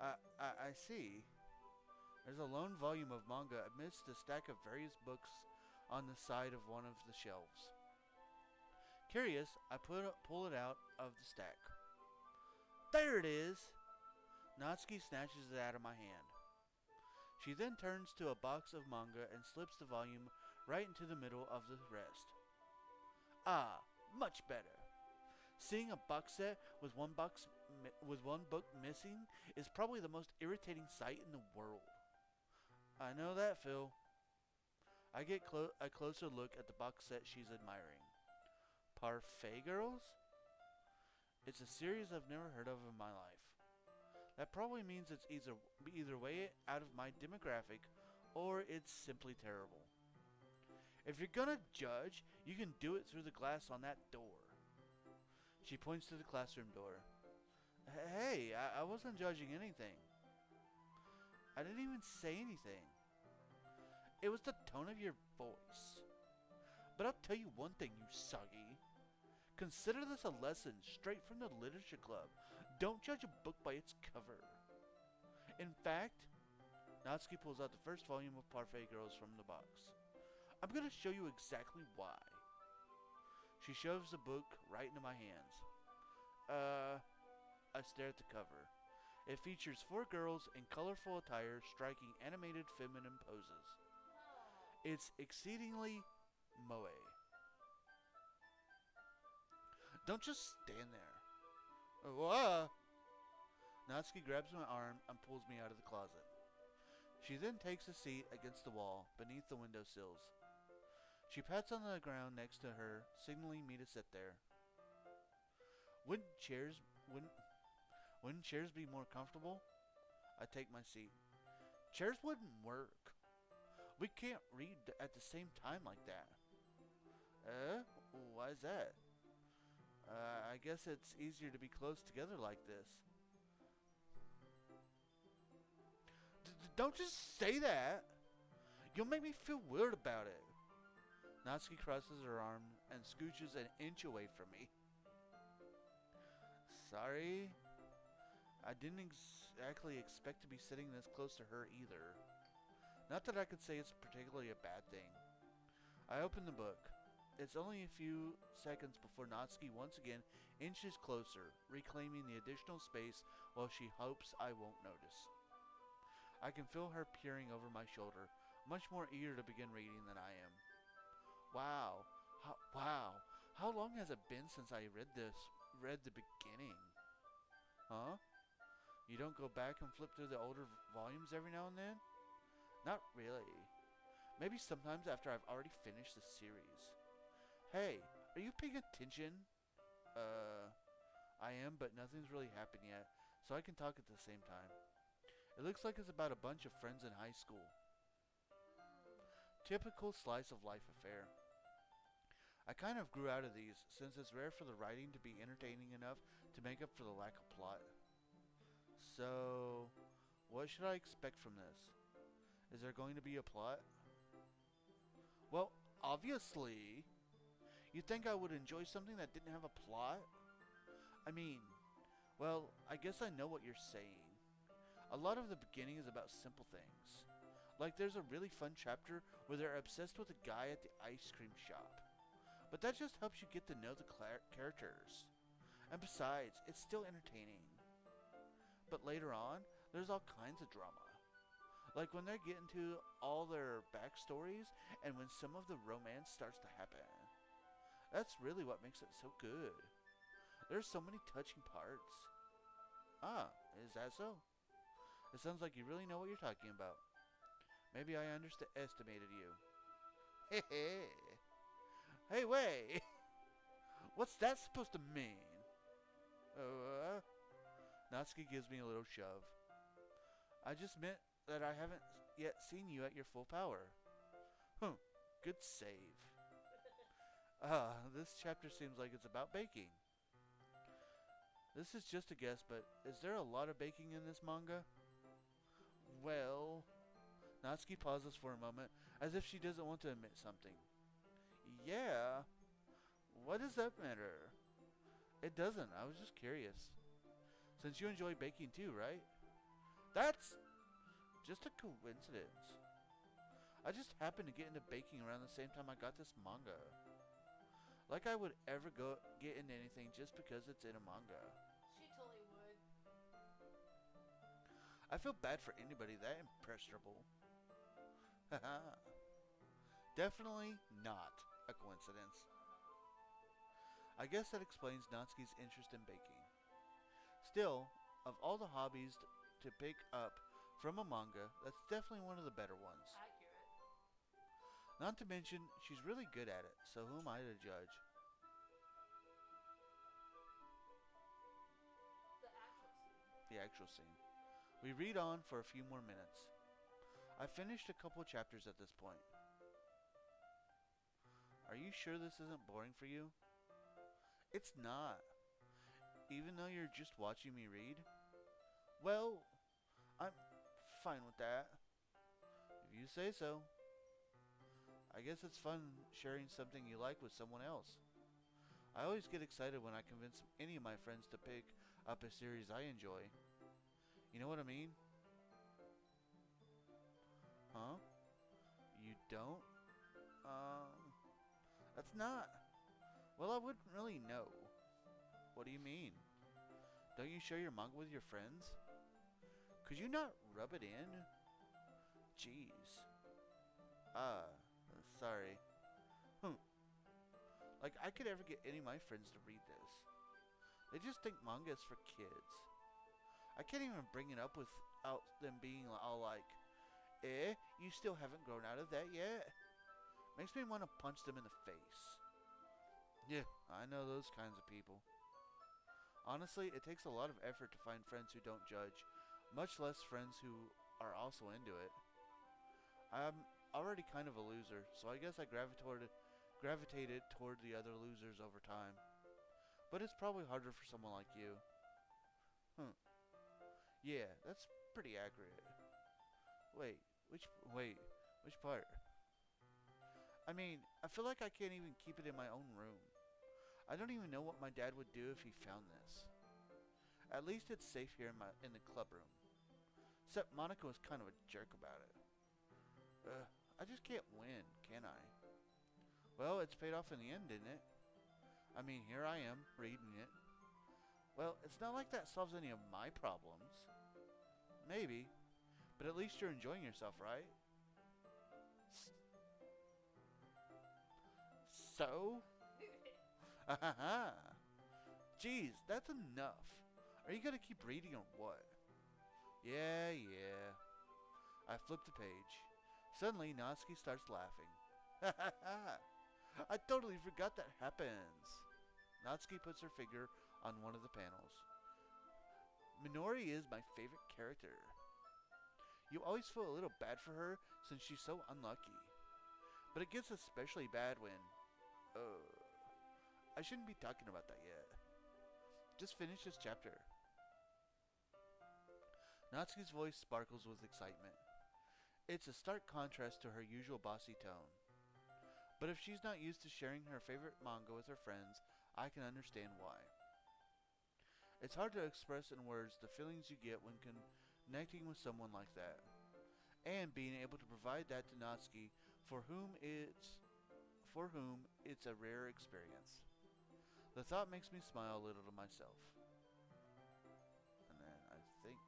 I see. There's a lone volume of manga amidst a stack of various books on the side of one of the shelves. Curious, I pull it out of the stack. There it is! Natsuki snatches it out of my hand. She then turns to a box of manga and slips the volume right into the middle of the rest. Ah, much better. Seeing a box set with one book missing is probably the most irritating sight in the world. I know that, Phil. I get a closer look at the box set she's admiring. Parfait Girls? It's a series I've never heard of in my life. That probably means it's either way out of my demographic or it's simply terrible. If you're gonna judge, you can do it through the glass on that door. She points to the classroom door. Hey, I wasn't judging anything. I didn't even say anything. It was the tone of your voice. But I'll tell you one thing, you soggy. Consider this a lesson straight from the literature club. Don't judge a book by its cover. In fact, Natsuki pulls out the first volume of Parfait Girls from the box. I'm going to show you exactly why. She shoves the book right into my hands. I stare at the cover. It features 4 girls in colorful attire striking animated feminine poses. It's exceedingly moe. Don't just stand there. Whoa! Natsuki grabs my arm and pulls me out of the closet. She then takes a seat against the wall beneath the windowsills. She pats on the ground next to her, signaling me to sit there. Wouldn't chairs be more comfortable? I take my seat. Chairs wouldn't work. We can't read at the same time like that. Why is that? I guess it's easier to be close together like this. Don't just say that! You'll make me feel weird about it. Natsuki crosses her arm and scooches an inch away from me. Sorry. I didn't exactly expect to be sitting this close to her either. Not that I could say it's particularly a bad thing. I open the book. It's only a few seconds before Natsuki once again inches closer, reclaiming the additional space while she hopes I won't notice. I can feel her peering over my shoulder, much more eager to begin reading than I am. Wow. How long has it been since I read the beginning? Huh? You don't go back and flip through the older volumes every now and then? Not really. Maybe sometimes after I've already finished the series. Hey, are you paying attention? I am, but nothing's really happened yet, so I can talk at the same time. It looks like it's about a bunch of friends in high school. Typical slice of life affair. I kind of grew out of these, since it's rare for the writing to be entertaining enough to make up for the lack of plot. So, what should I expect from this? Is there going to be a plot? Well, obviously. You'd think I would enjoy something that didn't have a plot? I mean, well, I guess I know what you're saying. A lot of the beginning is about simple things. Like there's a really fun chapter where they're obsessed with a guy at the ice cream shop. But that just helps you get to know the characters. And besides, it's still entertaining. But later on, there's all kinds of drama. Like when they get into all their backstories and when some of the romance starts to happen. That's really what makes it so good. There's so many touching parts. Ah, is that so? It sounds like you really know what you're talking about. Maybe I underestimated you. Hey, hey. Hey, wait! What's that supposed to mean? Natsuki gives me a little shove. I just meant that I haven't yet seen you at your full power. Good save. This chapter seems like it's about baking. This is just a guess, but is there a lot of baking in this manga? Well, Natsuki pauses for a moment, as if she doesn't want to admit something. Yeah. What does that matter? It doesn't. I was just curious. Since you enjoy baking too, right? That's just a coincidence. I just happened to get into baking around the same time I got this manga. Like I would ever get into anything just because it's in a manga. She totally would. I feel bad for anybody that impressionable. Haha. Definitely not a coincidence. I guess that explains Natsuki's interest in baking. Still, of all the hobbies to pick up from a manga, that's definitely one of the better ones. Accurate. Not to mention, she's really good at it, so who am I to judge? The actual scene. We read on for a few more minutes. I finished a couple chapters at this point. Are you sure this isn't boring for you? It's not. Even though you're just watching me read? Well, I'm fine with that. If you say so. I guess it's fun sharing something you like with someone else. I always get excited when I convince any of my friends to pick up a series I enjoy. You know what I mean? Huh? You don't? That's not. Well, I wouldn't really know. What do you mean? Don't you share your manga with your friends? Could you not rub it in? Jeez. Sorry. Like I could ever get any of my friends to read this. They just think manga is for kids. I can't even bring it up without them being all like, you still haven't grown out of that yet? Makes me want to punch them in the face. Yeah, I know those kinds of people. Honestly, it takes a lot of effort to find friends who don't judge, much less friends who are also into it. I'm already kind of a loser, so I guess I gravitated toward the other losers over time. But it's probably harder for someone like you. Yeah, that's pretty accurate. Which part? I mean, I feel like I can't even keep it in my own room. I don't even know what my dad would do if he found this. At least it's safe here in the club room. Except Monica was kind of a jerk about it. I just can't win, can I? Well, it's paid off in the end, didn't it? I mean, here I am, reading it. Well, it's not like that solves any of my problems. Maybe. But at least you're enjoying yourself, right? So? Jeez, that's enough. Are you gonna keep reading or what? Yeah. I flip the page. Suddenly, Natsuki starts laughing. I totally forgot that happens. Natsuki puts her finger on one of the panels. Minori is my favorite character. You always feel a little bad for her since she's so unlucky. But it gets especially bad when... I shouldn't be talking about that yet. Just finish this chapter. Natsuki's voice sparkles with excitement. It's a stark contrast to her usual bossy tone. But if she's not used to sharing her favorite manga with her friends, I can understand why. It's hard to express in words the feelings you get when connecting with someone like that. And being able to provide that to Natsuki, for whom it's for whom it's a rare experience. The thought makes me smile a little to myself. And then I think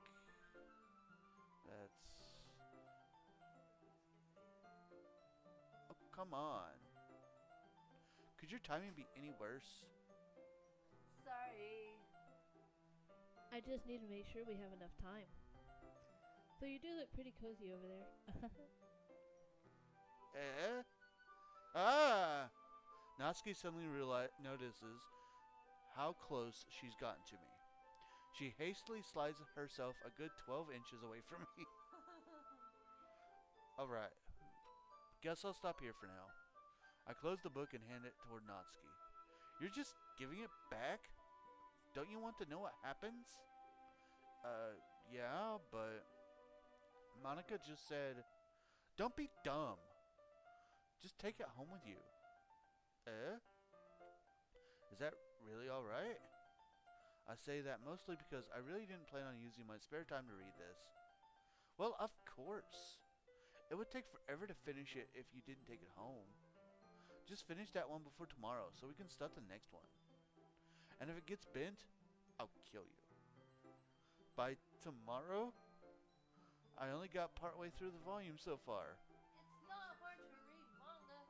that's... Oh, come on. Could your timing be any worse? Sorry. I just need to make sure we have enough time. Though you do look pretty cozy over there. Eh? Ah! Natsuki suddenly notices how close she's gotten to me. She hastily slides herself a good 12 inches away from me. Alright. Guess I'll stop here for now. I close the book and hand it toward Natsuki. You're just giving it back? Don't you want to know what happens? Yeah, but... Monica just said, don't be dumb. Just take it home with you. Eh? Is that really alright? I say that mostly because I really didn't plan on using my spare time to read this. Well, of course. It would take forever to finish it if you didn't take it home. Just finish that one before tomorrow so we can start the next one. And if it gets bent, I'll kill you. By tomorrow? I only got partway through the volume so far. It's not hard to read manga.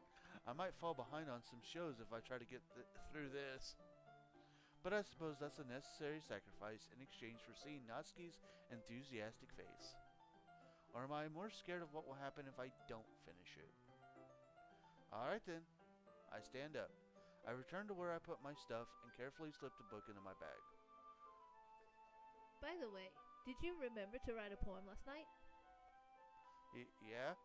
I might fall behind on some shows if I try to get through this. But I suppose that's a necessary sacrifice in exchange for seeing Natsuki's enthusiastic face. Or am I more scared of what will happen if I don't finish it? Alright then. I stand up. I return to where I put my stuff and carefully slip the book into my bag. By the way, did you remember to write a poem last night? Yeah?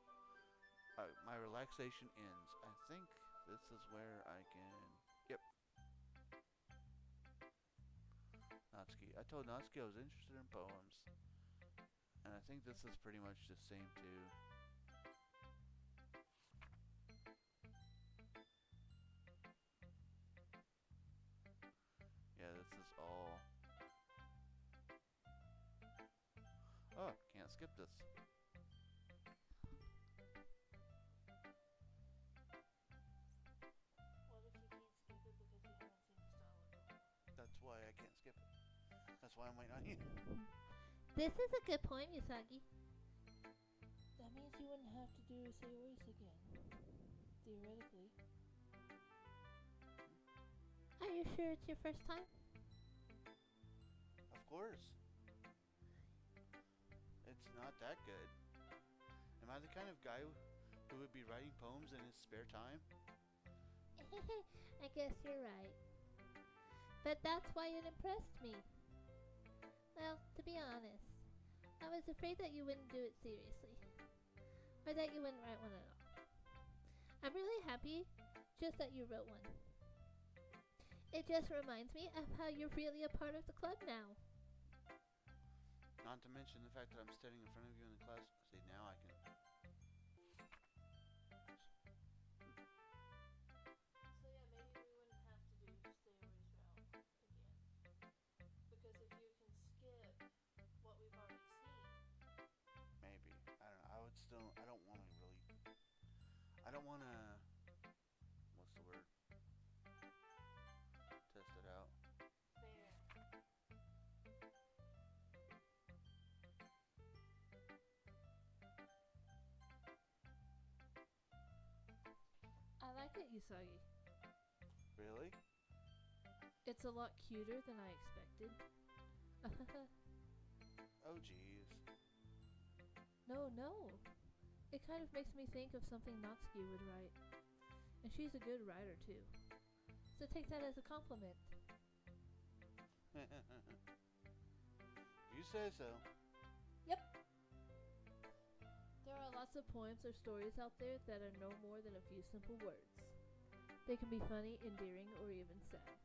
My relaxation ends. I think this is where I can... Yep. Natsuki. I told Natsuki I was interested in poems. And I think this is pretty much the same too. Yeah, this is all... Oh, can't skip this. What if you can't skip it because you haven't seen the style of it? That's why I can't skip it. That's why I'm waiting on you. This is a good poem, Usagi. That means you wouldn't have to do Sayori's again. Theoretically. Are you sure it's your first time? Of course. It's not that good. Am I the kind of guy who would be writing poems in his spare time? I guess you're right. But that's why it impressed me. Well, to be honest, I was afraid that you wouldn't do it seriously. Or that you wouldn't write one at all. I'm really happy just that you wrote one. It just reminds me of how you're really a part of the club now. Not to mention the fact that I'm standing in front of you in the class. See, now I can... So yeah, maybe we wouldn't have to do Sayori's route again. Because if you can skip what we've already seen. Maybe. I don't know. I would still... I don't want to really... I don't want to... What's the word? Test it out. Fair. I like it, Usagi. Really? It's a lot cuter than I expected. Oh, jeez. No. It kind of makes me think of something Natsuki would write. And she's a good writer, too. So take that as a compliment. You say so. Yep. There are lots of poems or stories out there that are no more than a few simple words. They can be funny, endearing, or even sad.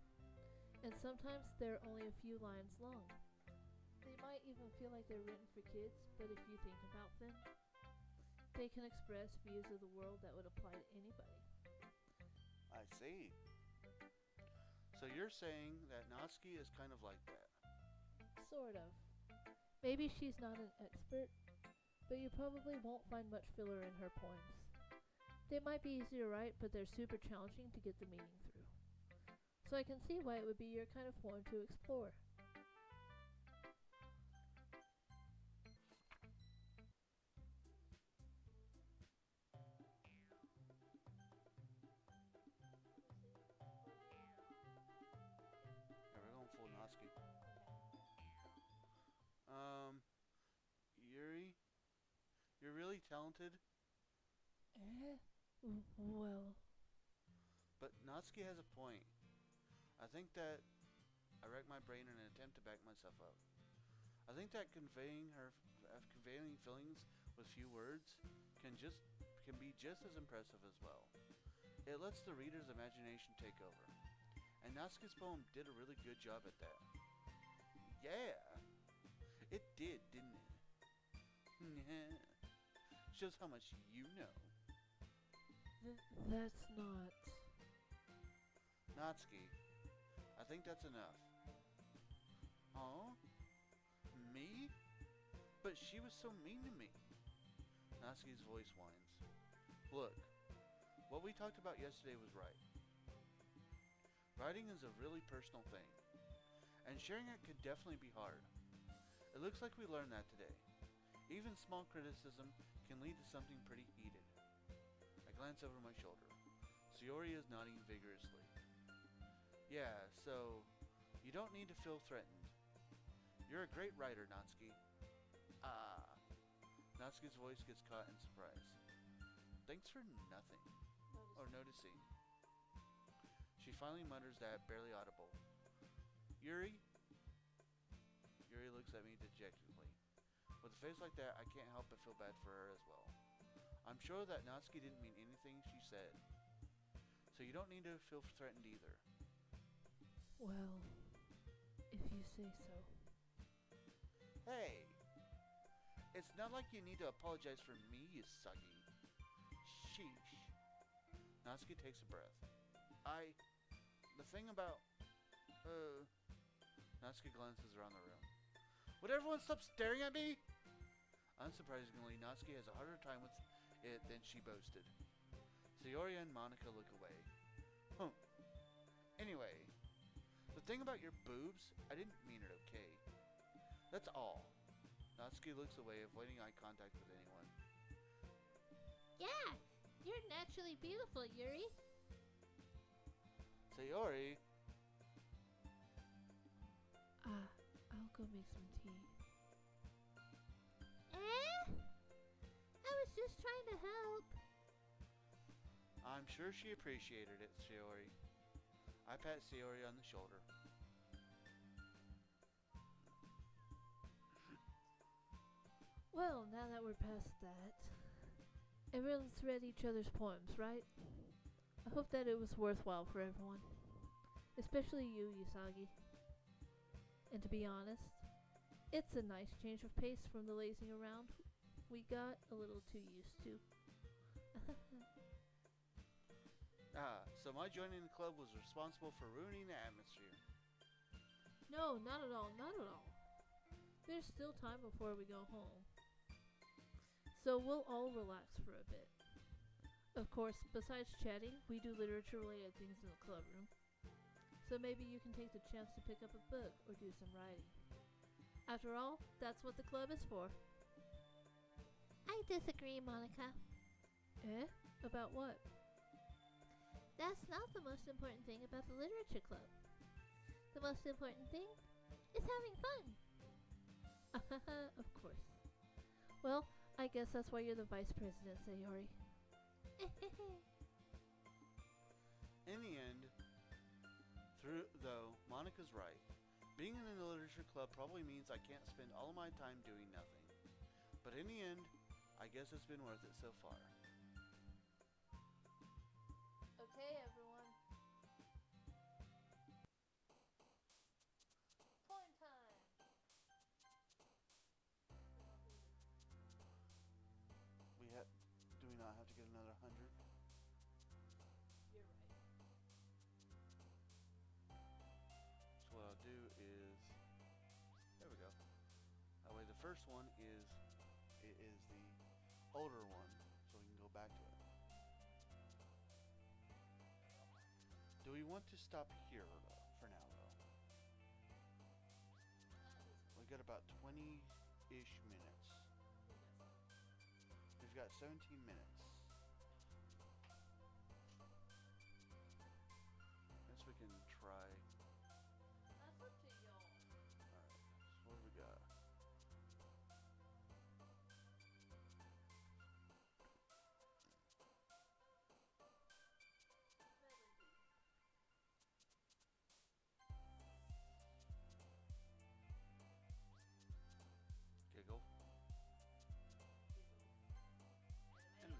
And sometimes they're only a few lines long. They might even feel like they're written for kids, but if you think about them, they can express views of the world that would apply to anybody. I see. So you're saying that Natsuki is kind of like that? Sort of. Maybe she's not an expert, but you probably won't find much filler in her poems. They might be easy to write, but they're super challenging to get the meaning through. So I can see why it would be your kind of poem to explore. Yeah, we're going full Natsuki. Yuri, you're really talented, Well, but Natsuki has a point. I think that I racked my brain in an attempt to back myself up. I think that conveying feelings with few words can be just as impressive as well. It lets the reader's imagination take over. And Natsuki's poem did a really good job at that. Yeah, it did, didn't it? Shows how much you know. that's not. Natsuki, I think that's enough. Huh? Me? But she was so mean to me. Natsuki's voice whines. Look, what we talked about yesterday was right. Writing is a really personal thing, and sharing it could definitely be hard. It looks like we learned that today. Even small criticism can lead to something pretty heated. I glance over my shoulder. Sayori is nodding vigorously. Yeah, so you don't need to feel threatened. You're a great writer, Natsuki. Ah. Natsuki's voice gets caught in surprise. Thanks for nothing. Or noticing. She finally mutters that, barely audible. Yuri? Yuri looks at me dejectedly. With a face like that, I can't help but feel bad for her as well. I'm sure that Natsuki didn't mean anything she said. So you don't need to feel threatened either. Well, if you say so. Hey! It's not like you need to apologize for me, you suggy. Sheesh. Natsuki takes a breath. The thing about... Natsuki glances around the room. Would everyone stop staring at me? Unsurprisingly, Natsuki has a harder time with it than she boasted. Sayori and Monica look away. Anyway, the thing about your boobs, I didn't mean it, okay? That's all. Natsuki looks away, avoiding eye contact with anyone. Yeah, you're naturally beautiful, Yuri. Sayori! I'll go make some tea. I was just trying to help. I'm sure she appreciated it, Sayori. I pat Sayori on the shoulder. Well, now that we're past that, everyone's read each other's poems, right? I hope that it was worthwhile for everyone. Especially you, Usagi. And to be honest, it's a nice change of pace from the lazing around we got a little too used to. So my joining the club was responsible for ruining the atmosphere. No, not at all, not at all. There's still time before we go home. So we'll all relax for a bit. Of course, besides chatting, we do literature-related things in the club room. So maybe you can take the chance to pick up a book or do some writing. After all, that's what the club is for. I disagree, Monica. Eh? About what? That's not the most important thing about the literature club. The most important thing is having fun. Of course. Well, I guess that's why you're the vice president, Sayori. In the end, though, Monica's right. Being in the literature club probably means I can't spend all of my time doing nothing. But in the end, I guess it's been worth it so far. Okay, everyone. Poem time! Do we not have to get another 100? You're right. So what I'll do is, there we go. That way the first one is the older one, so we can go back to it. Do we want to stop here for now, though? We got about 20-ish minutes. We've got 17 minutes. Guess we can try. That's up to y'all. Alright, so what do we got? Giggle. Anime.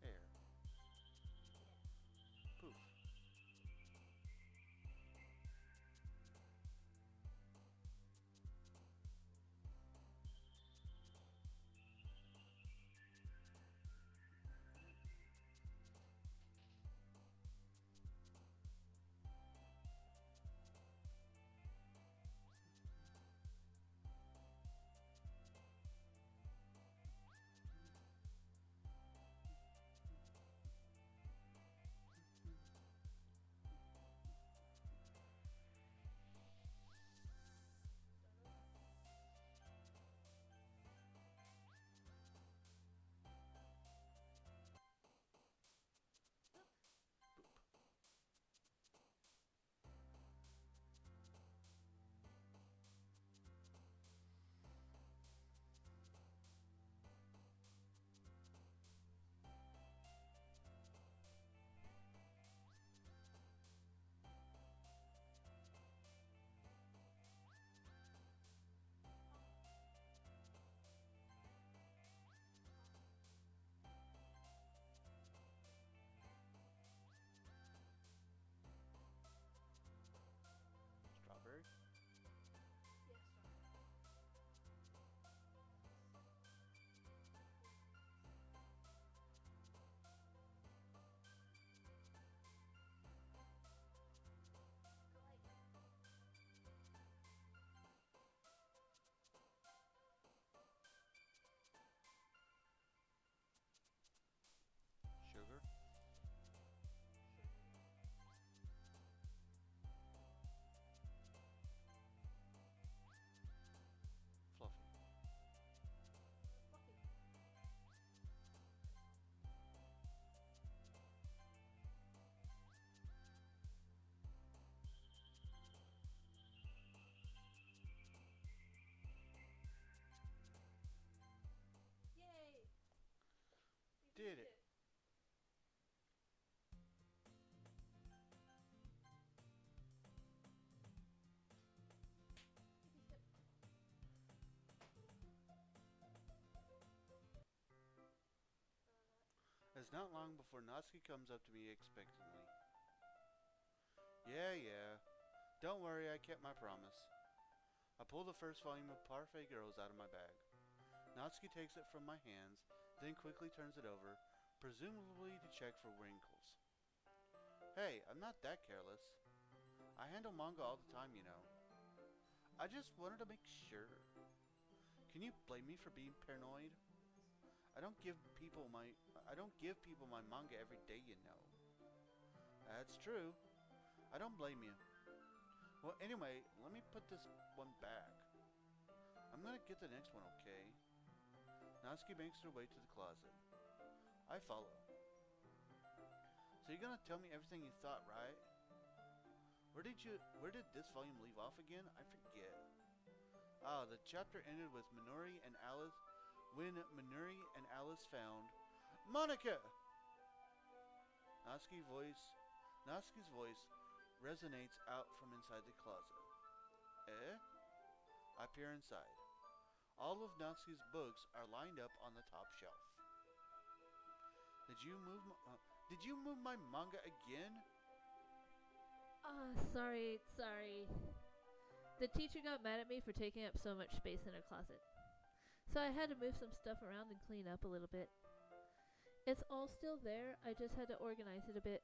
Hair. Poof. Strawberry. Sugar. Fluffy. Yay! We Did beat it. It's not long before Natsuki comes up to me expectantly. Yeah. Don't worry, I kept my promise. I pull the first volume of Parfait Girls out of my bag. Natsuki takes it from my hands, then quickly turns it over, presumably to check for wrinkles. Hey, I'm not that careless. I handle manga all the time, you know. I just wanted to make sure. Can you blame me for being paranoid? I don't give people my manga every day, you know. That's true. I don't blame you. Well, anyway, let me put this one back. I'm gonna get the next one, okay? Natsuki makes her way to the closet. I follow. So you're gonna tell me everything you thought, right? Where did this volume leave off again? I forget. Ah, the chapter ended with Minori and Alice. When Minori and Alice found Monica! Natsuki's voice resonates out from inside the closet. Eh? I peer inside. All of Natsuki's books are lined up on the top shelf. Did you move my manga again? Sorry. The teacher got mad at me for taking up so much space in her closet. So I had to move some stuff around and clean up a little bit. It's all still there, I just had to organize it a bit.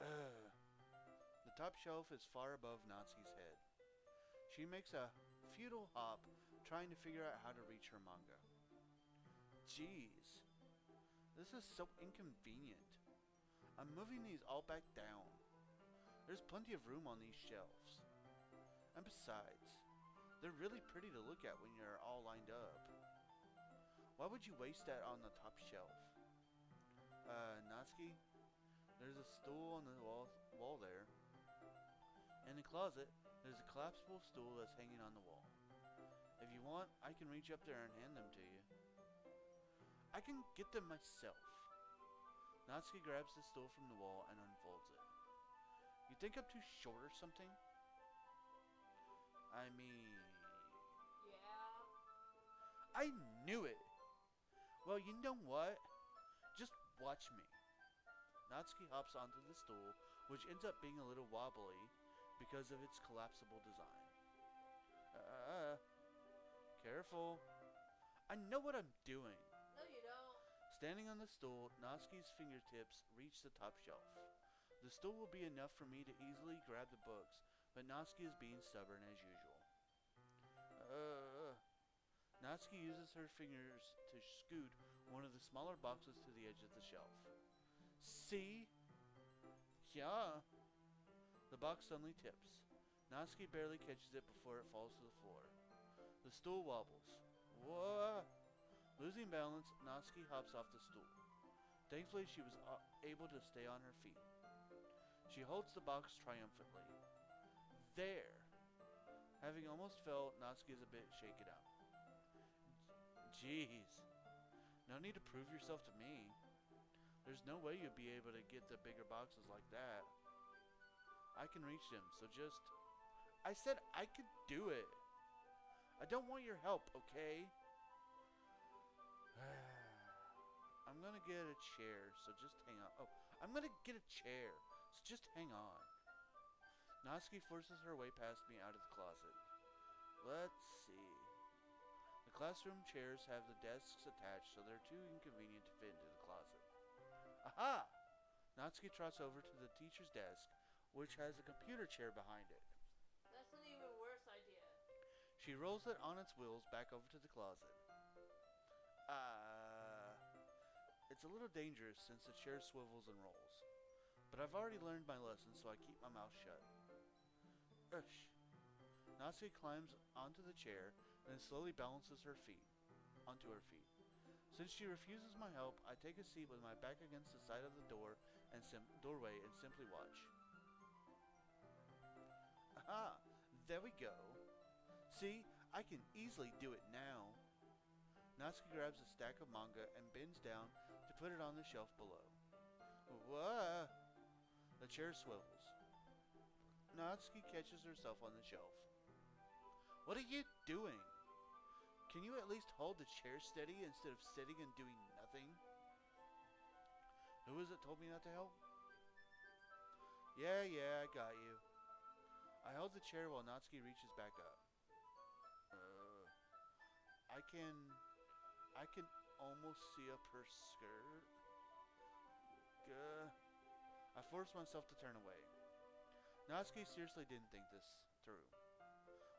The top shelf is far above Natsuki's head. She makes a futile hop, trying to figure out how to reach her manga. Jeez, this is so inconvenient. I'm moving these all back down. There's plenty of room on these shelves. And besides, they're really pretty to look at when you're all lined up. Why would you waste that on the top shelf? Natsuki, there's a stool on the wall there. In the closet, there's a collapsible stool that's hanging on the wall. If you want, I can reach up there and hand them to you. I can get them myself. Natsuki grabs the stool from the wall and unfolds it. You think I'm too short or something? I mean... Yeah. I knew it! Well, you know what? Just watch me. Natsuki hops onto the stool, which ends up being a little wobbly because of its collapsible design. Careful. I know what I'm doing. No, you don't. Standing on the stool, Natsuki's fingertips reach the top shelf. The stool will be enough for me to easily grab the books, but Natsuki is being stubborn as usual. Natsuki uses her fingers to scoot one of the smaller boxes to the edge of the shelf. See? Yeah. The box suddenly tips. Natsuki barely catches it before it falls to the floor. The stool wobbles. Whoa! Losing balance, Natsuki hops off the stool. Thankfully, she was able to stay on her feet. She holds the box triumphantly. There! Having almost fell, Natsuki is a bit shaken out. Jeez. No need to prove yourself to me. There's no way you'll be able to get the bigger boxes like that. I can reach them, so just... I said I could do it. I don't want your help, okay? I'm gonna get a chair, so just hang on. Oh, I'm gonna get a chair, so just hang on. Natsuki forces her way past me out of the closet. Let's see. The classroom chairs have the desks attached, so they're too inconvenient to fit into the closet. Aha! Natsuki trots over to the teacher's desk, which has a computer chair behind it. That's an even worse idea. She rolls it on its wheels back over to the closet. It's a little dangerous since the chair swivels and rolls. But I've already learned my lesson, so I keep my mouth shut. Ush. Natsuki climbs onto the chair, then slowly balances onto her feet. Since she refuses my help, I take a seat with my back against the side of the doorway and simply watch. Aha! There we go. See, I can easily do it now. Natsuki grabs a stack of manga and bends down to put it on the shelf below. Whoa! The chair swivels. Natsuki catches herself on the shelf. What are you doing? Can you at least hold the chair steady instead of sitting and doing nothing? Who was it told me not to help? Yeah, I got you. I hold the chair while Natsuki reaches back up. I can almost see up her skirt. I force myself to turn away. Natsuki seriously didn't think this through.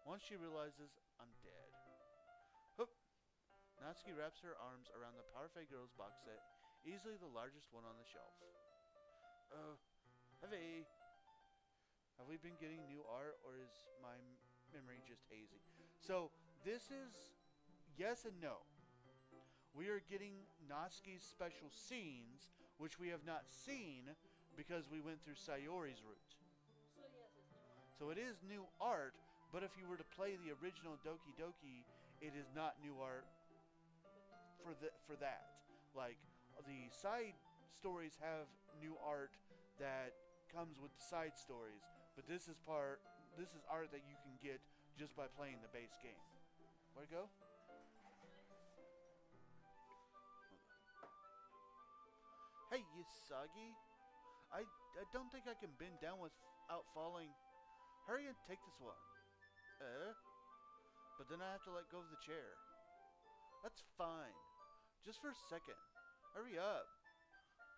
Once she realizes I'm dead. Hoop! Natsuki wraps her arms around the Parfait Girls box set, easily the largest one on the shelf. Heavy. Have we been getting new art, or is my memory just hazy? So, this is yes and no. We are getting Natsuki's special scenes, which we have not seen because we went through Sayori's route. So yes, it's new art. So it is new art, but if you were to play the original Doki Doki, it is not new art for that. Like, the side stories have new art that comes with the side stories, but this is art that you can get just by playing the base game. Where'd it go? Hey, you soggy. I don't think I can bend down without falling. Hurry and take this one. But then I have to let go of the chair. That's fine. Just for a second. Hurry up.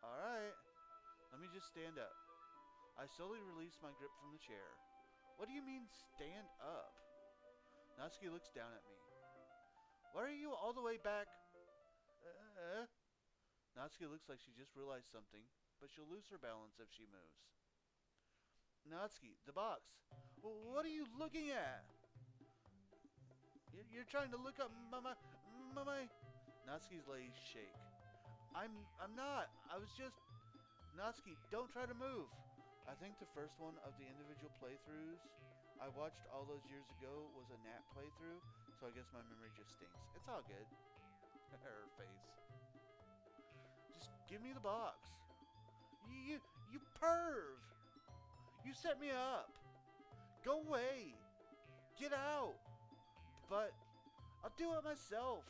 Alright. Let me just stand up. I slowly release my grip from the chair. What do you mean stand up? Natsuki looks down at me. Why are you all the way back? Natsuki looks like she just realized something, but she'll lose her balance if she moves. Natsuki, the box. What are you looking at? You're trying to look up my. Natsuki's legs shake. I'm not. I was just. Natsuki, don't try to move. I think the first one of the individual playthroughs I watched all those years ago was a nap playthrough, so I guess my memory just stinks. It's all good. Her face. Just give me the box. You perv! You set me up. Go away. Get out. But I'll do it myself.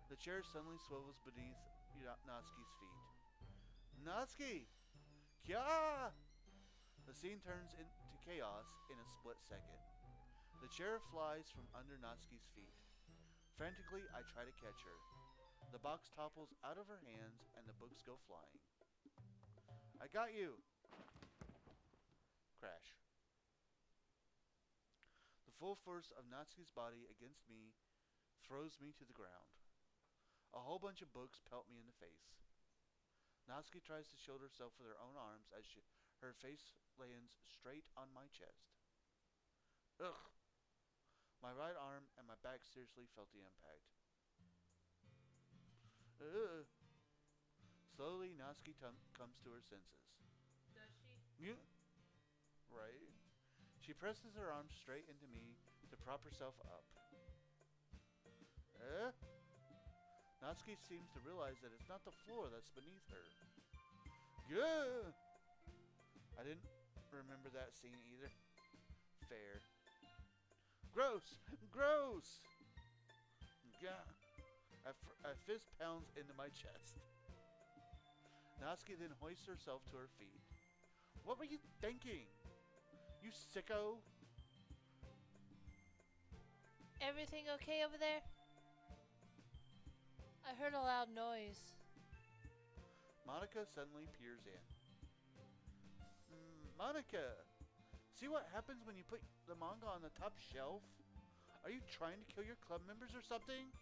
The chair suddenly swivels beneath Natsuki's feet. Natsuki! Kya! The scene turns into chaos in a split second. The chair flies from under Natsuki's feet. Frantically, I try to catch her. The box topples out of her hands and the books go flying. I got you! Crash. The full force of Natsuki's body against me throws me to the ground. A whole bunch of books pelt me in the face. Natsuki tries to shield herself with her own arms as her face lands straight on my chest. Ugh! My right arm and my back seriously felt the impact. Ugh! Slowly, Natsuki comes to her senses. Does she? Yeah. Right? She presses her arms straight into me to prop herself up. Natsuki seems to realize that it's not the floor that's beneath her. Gah! I didn't remember that scene either. Fair. Gross! Gross! Gah! A fist pounds into my chest. Natsuki then hoists herself to her feet. What were you thinking? You sicko! Everything okay over there? I heard a loud noise. Monica suddenly peers in. Monica! See what happens when you put the manga on the top shelf? Are you trying to kill your club members or something?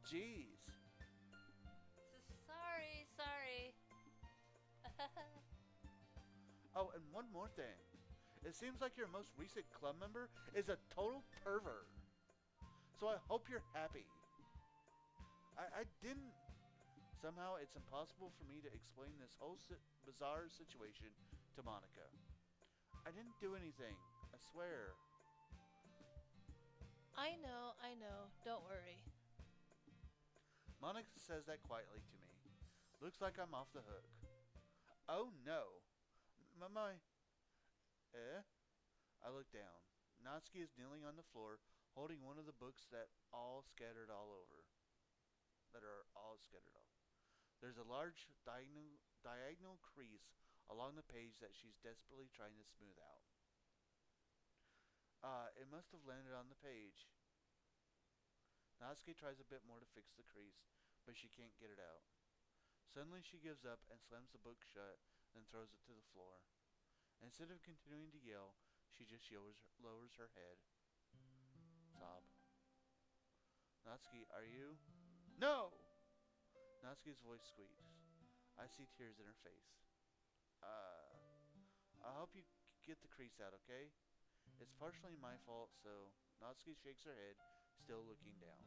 Jeez. Sorry. Oh, and one more thing. It seems like your most recent club member is a total pervert. So I hope you're happy. I didn't... Somehow it's impossible for me to explain this whole bizarre situation to Monica. I didn't do anything. I swear. I know. Don't worry. Monica says that quietly to me. Looks like I'm off the hook. Oh no. My... I look down. Natsuki is kneeling on the floor, holding one of the books that are all scattered all over. There's a large diagonal crease along the page that she's desperately trying to smooth out. It must have landed on the page. Natsuki tries a bit more to fix the crease, but she can't get it out. Suddenly she gives up and slams the book shut, then throws it to the floor. Instead of continuing to yell, she just lowers her head. Sob. Natsuki, are you? No! Natsuki's voice squeaks. I see tears in her face. I hope you get the crease out, okay? It's partially my fault, so... Natsuki shakes her head, still looking down.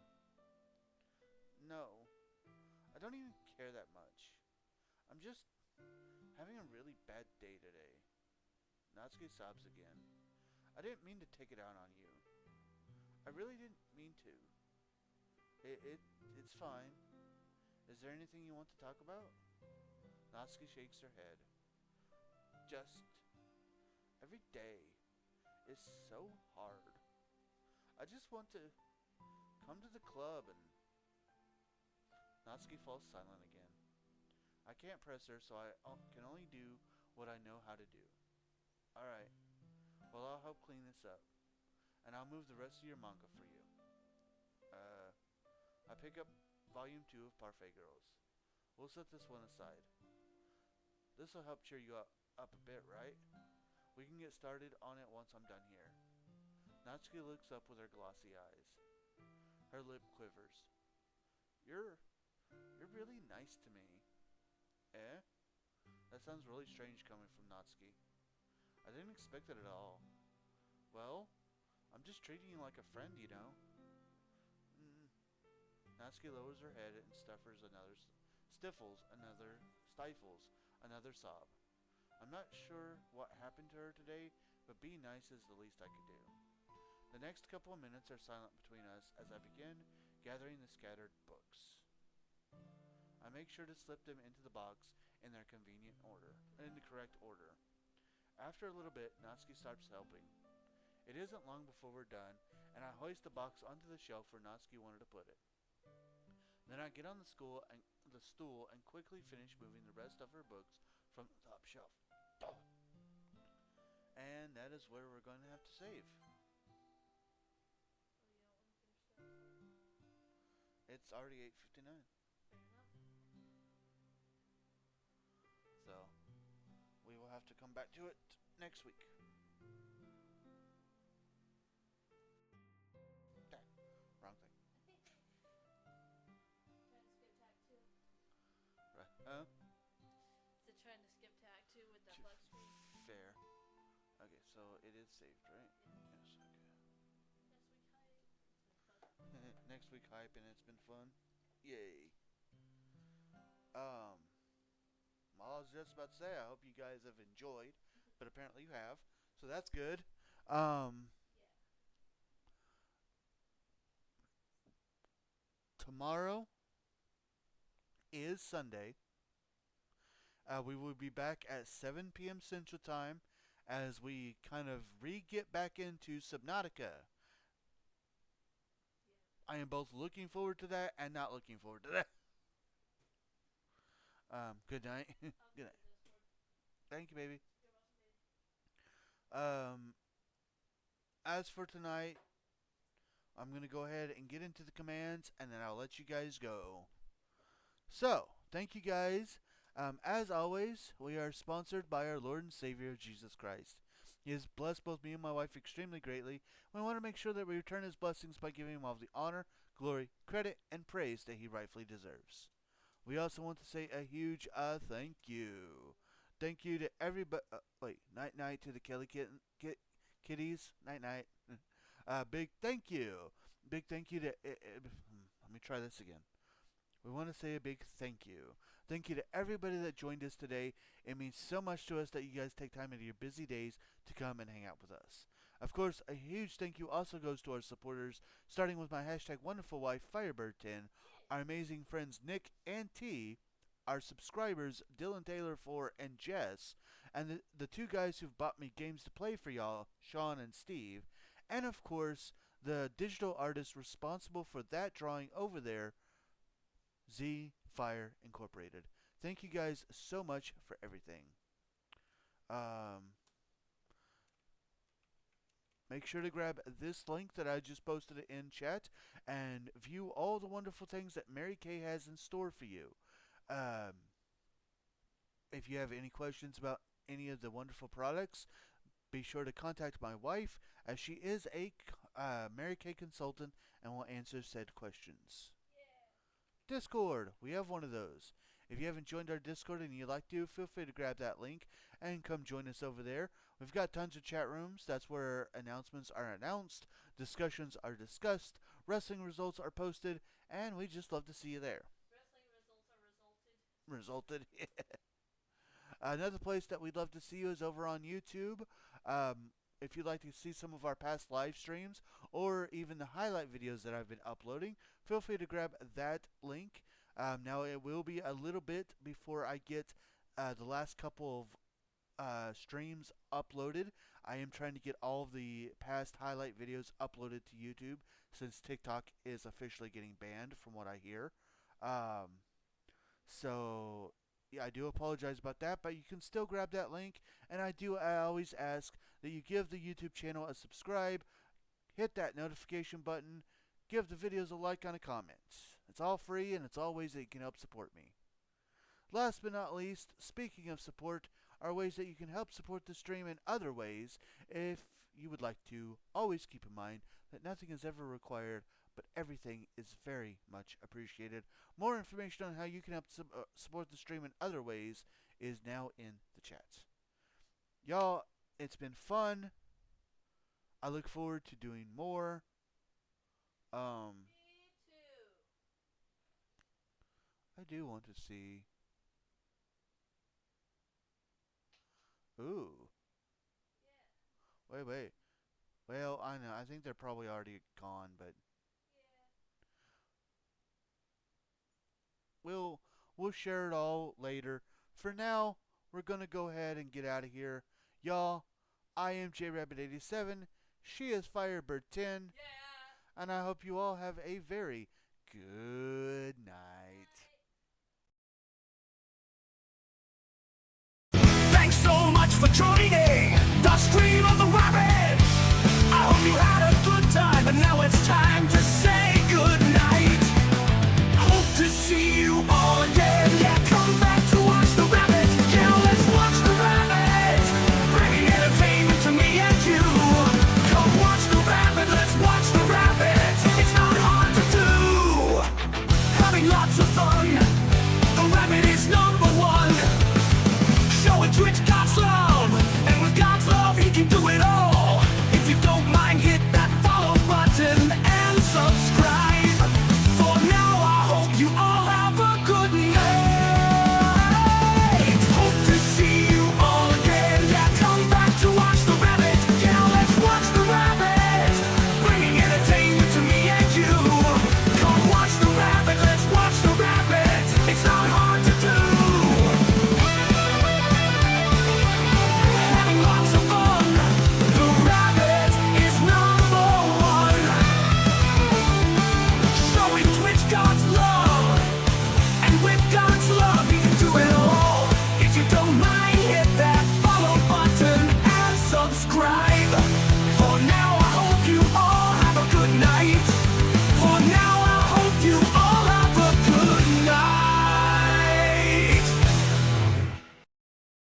No. I don't even care that much. I'm just having a really bad day today. Natsuki sobs again. I didn't mean to take it out on you. I really didn't mean to. It's fine. Is there anything you want to talk about? Natsuki shakes her head. Just every day is so hard. I just want to come to the club and... Natsuki falls silent again. I can't press her, so I can only do what I know how to do. Alright. Well, I'll help clean this up. And I'll move the rest of your manga for you. I pick up volume 2 of Parfait Girls. We'll set this one aside. This'll help cheer you up a bit, right? We can get started on it once I'm done here. Natsuki looks up with her glossy eyes. Her lip quivers. You're really nice to me. Eh? That sounds really strange coming from Natsuki. I didn't expect it at all. Well, I'm just treating you like a friend, you know. Mm. Natsuki lowers her head and stifles another sob. I'm not sure what happened to her today, but being nice is the least I could do. The next couple of minutes are silent between us as I begin gathering the scattered books. I make sure to slip them into the box in the correct order. After a little bit, Natsuki starts helping. It isn't long before we're done, and I hoist the box onto the shelf where Natsuki wanted to put it. Then I get on the stool and quickly finish moving the rest of her books from the top shelf. And that is where we're going to have to save. It's already 8:59. So, we will have to come back to it next week. Okay, wrong thing. Right. Is it trying to skip tag 2 with that black screen? Fair. Okay, so it is saved, right? Yes, okay. Next week hype and it's been fun. Yay. Well, I was just about to say, I hope you guys have enjoyed, but apparently you have, so that's good. Tomorrow is Sunday. We will be back at 7 p.m. Central Time as we kind of get back into Subnautica. I am both looking forward to that and not looking forward to that. Good night. Good night. Thank you, baby. As for tonight, I'm going to go ahead and get into the commands, and then I'll let you guys go. So, thank you guys. As always, we are sponsored by our Lord and Savior, Jesus Christ. He has blessed both me and my wife extremely greatly. We want to make sure that we return his blessings by giving him all the honor, glory, credit, and praise that he rightfully deserves. We also want to say a huge thank you. Thank you to everybody. Night-night to the Kelly kitties. Night-night. Big thank you. Big thank you to... let me try this again. We want to say a big thank you. Thank you to everybody that joined us today. It means so much to us that you guys take time out of your busy days to come and hang out with us. Of course, a huge thank you also goes to our supporters, starting with my hashtag wonderful wife, Firebyrd10, our amazing friends Nick and T, our subscribers Dylan Taylor 4 and Jess, and the two guys who've bought me games to play for y'all, Sean and Steve, and of course, the digital artist responsible for that drawing over there, Z Fire Incorporated. Thank you guys so much for everything. Make sure to grab this link that I just posted in chat and view all the wonderful things that Mary Kay has in store for you. If you have any questions about any of the wonderful products, be sure to contact my wife, as she is a Mary Kay consultant and will answer said questions. Discord, we have one of those. If you haven't joined our Discord and you'd like to, feel free to grab that link and come join us over there. We've got tons of chat rooms. That's where announcements are announced, discussions are discussed, wrestling results are posted, and we just love to see you there. Wrestling results are Resulted. Another place that we'd love to see you is over on YouTube. If you'd like to see some of our past live streams or even the highlight videos that I've been uploading, feel free to grab that link. Now, it will be a little bit before I get the last couple of streams uploaded. I am trying to get all of the past highlight videos uploaded to YouTube since TikTok is officially getting banned from what I hear. So, yeah, I do apologize about that, but you can still grab that link, and I always ask that you give the YouTube channel a subscribe, hit that notification button, give the videos a like and a comment. It's all free, and it's all ways that you can help support me. Last but not least, speaking of support, are ways that you can help support the stream in other ways. If you would like to, always keep in mind that nothing is ever required, but everything is very much appreciated. More information on how you can help support the stream in other ways is now in the chats. Y'all, it's been fun. I look forward to doing more. Me too. I do want to see. Ooh. Wait. Well, I know. I think they're probably already gone, but we'll share it all later. For now, we're gonna go ahead and get out of here. Y'all, I am JRabbit87. She is Firebyrd10. And I hope you all have a very good night. Thanks so much for joining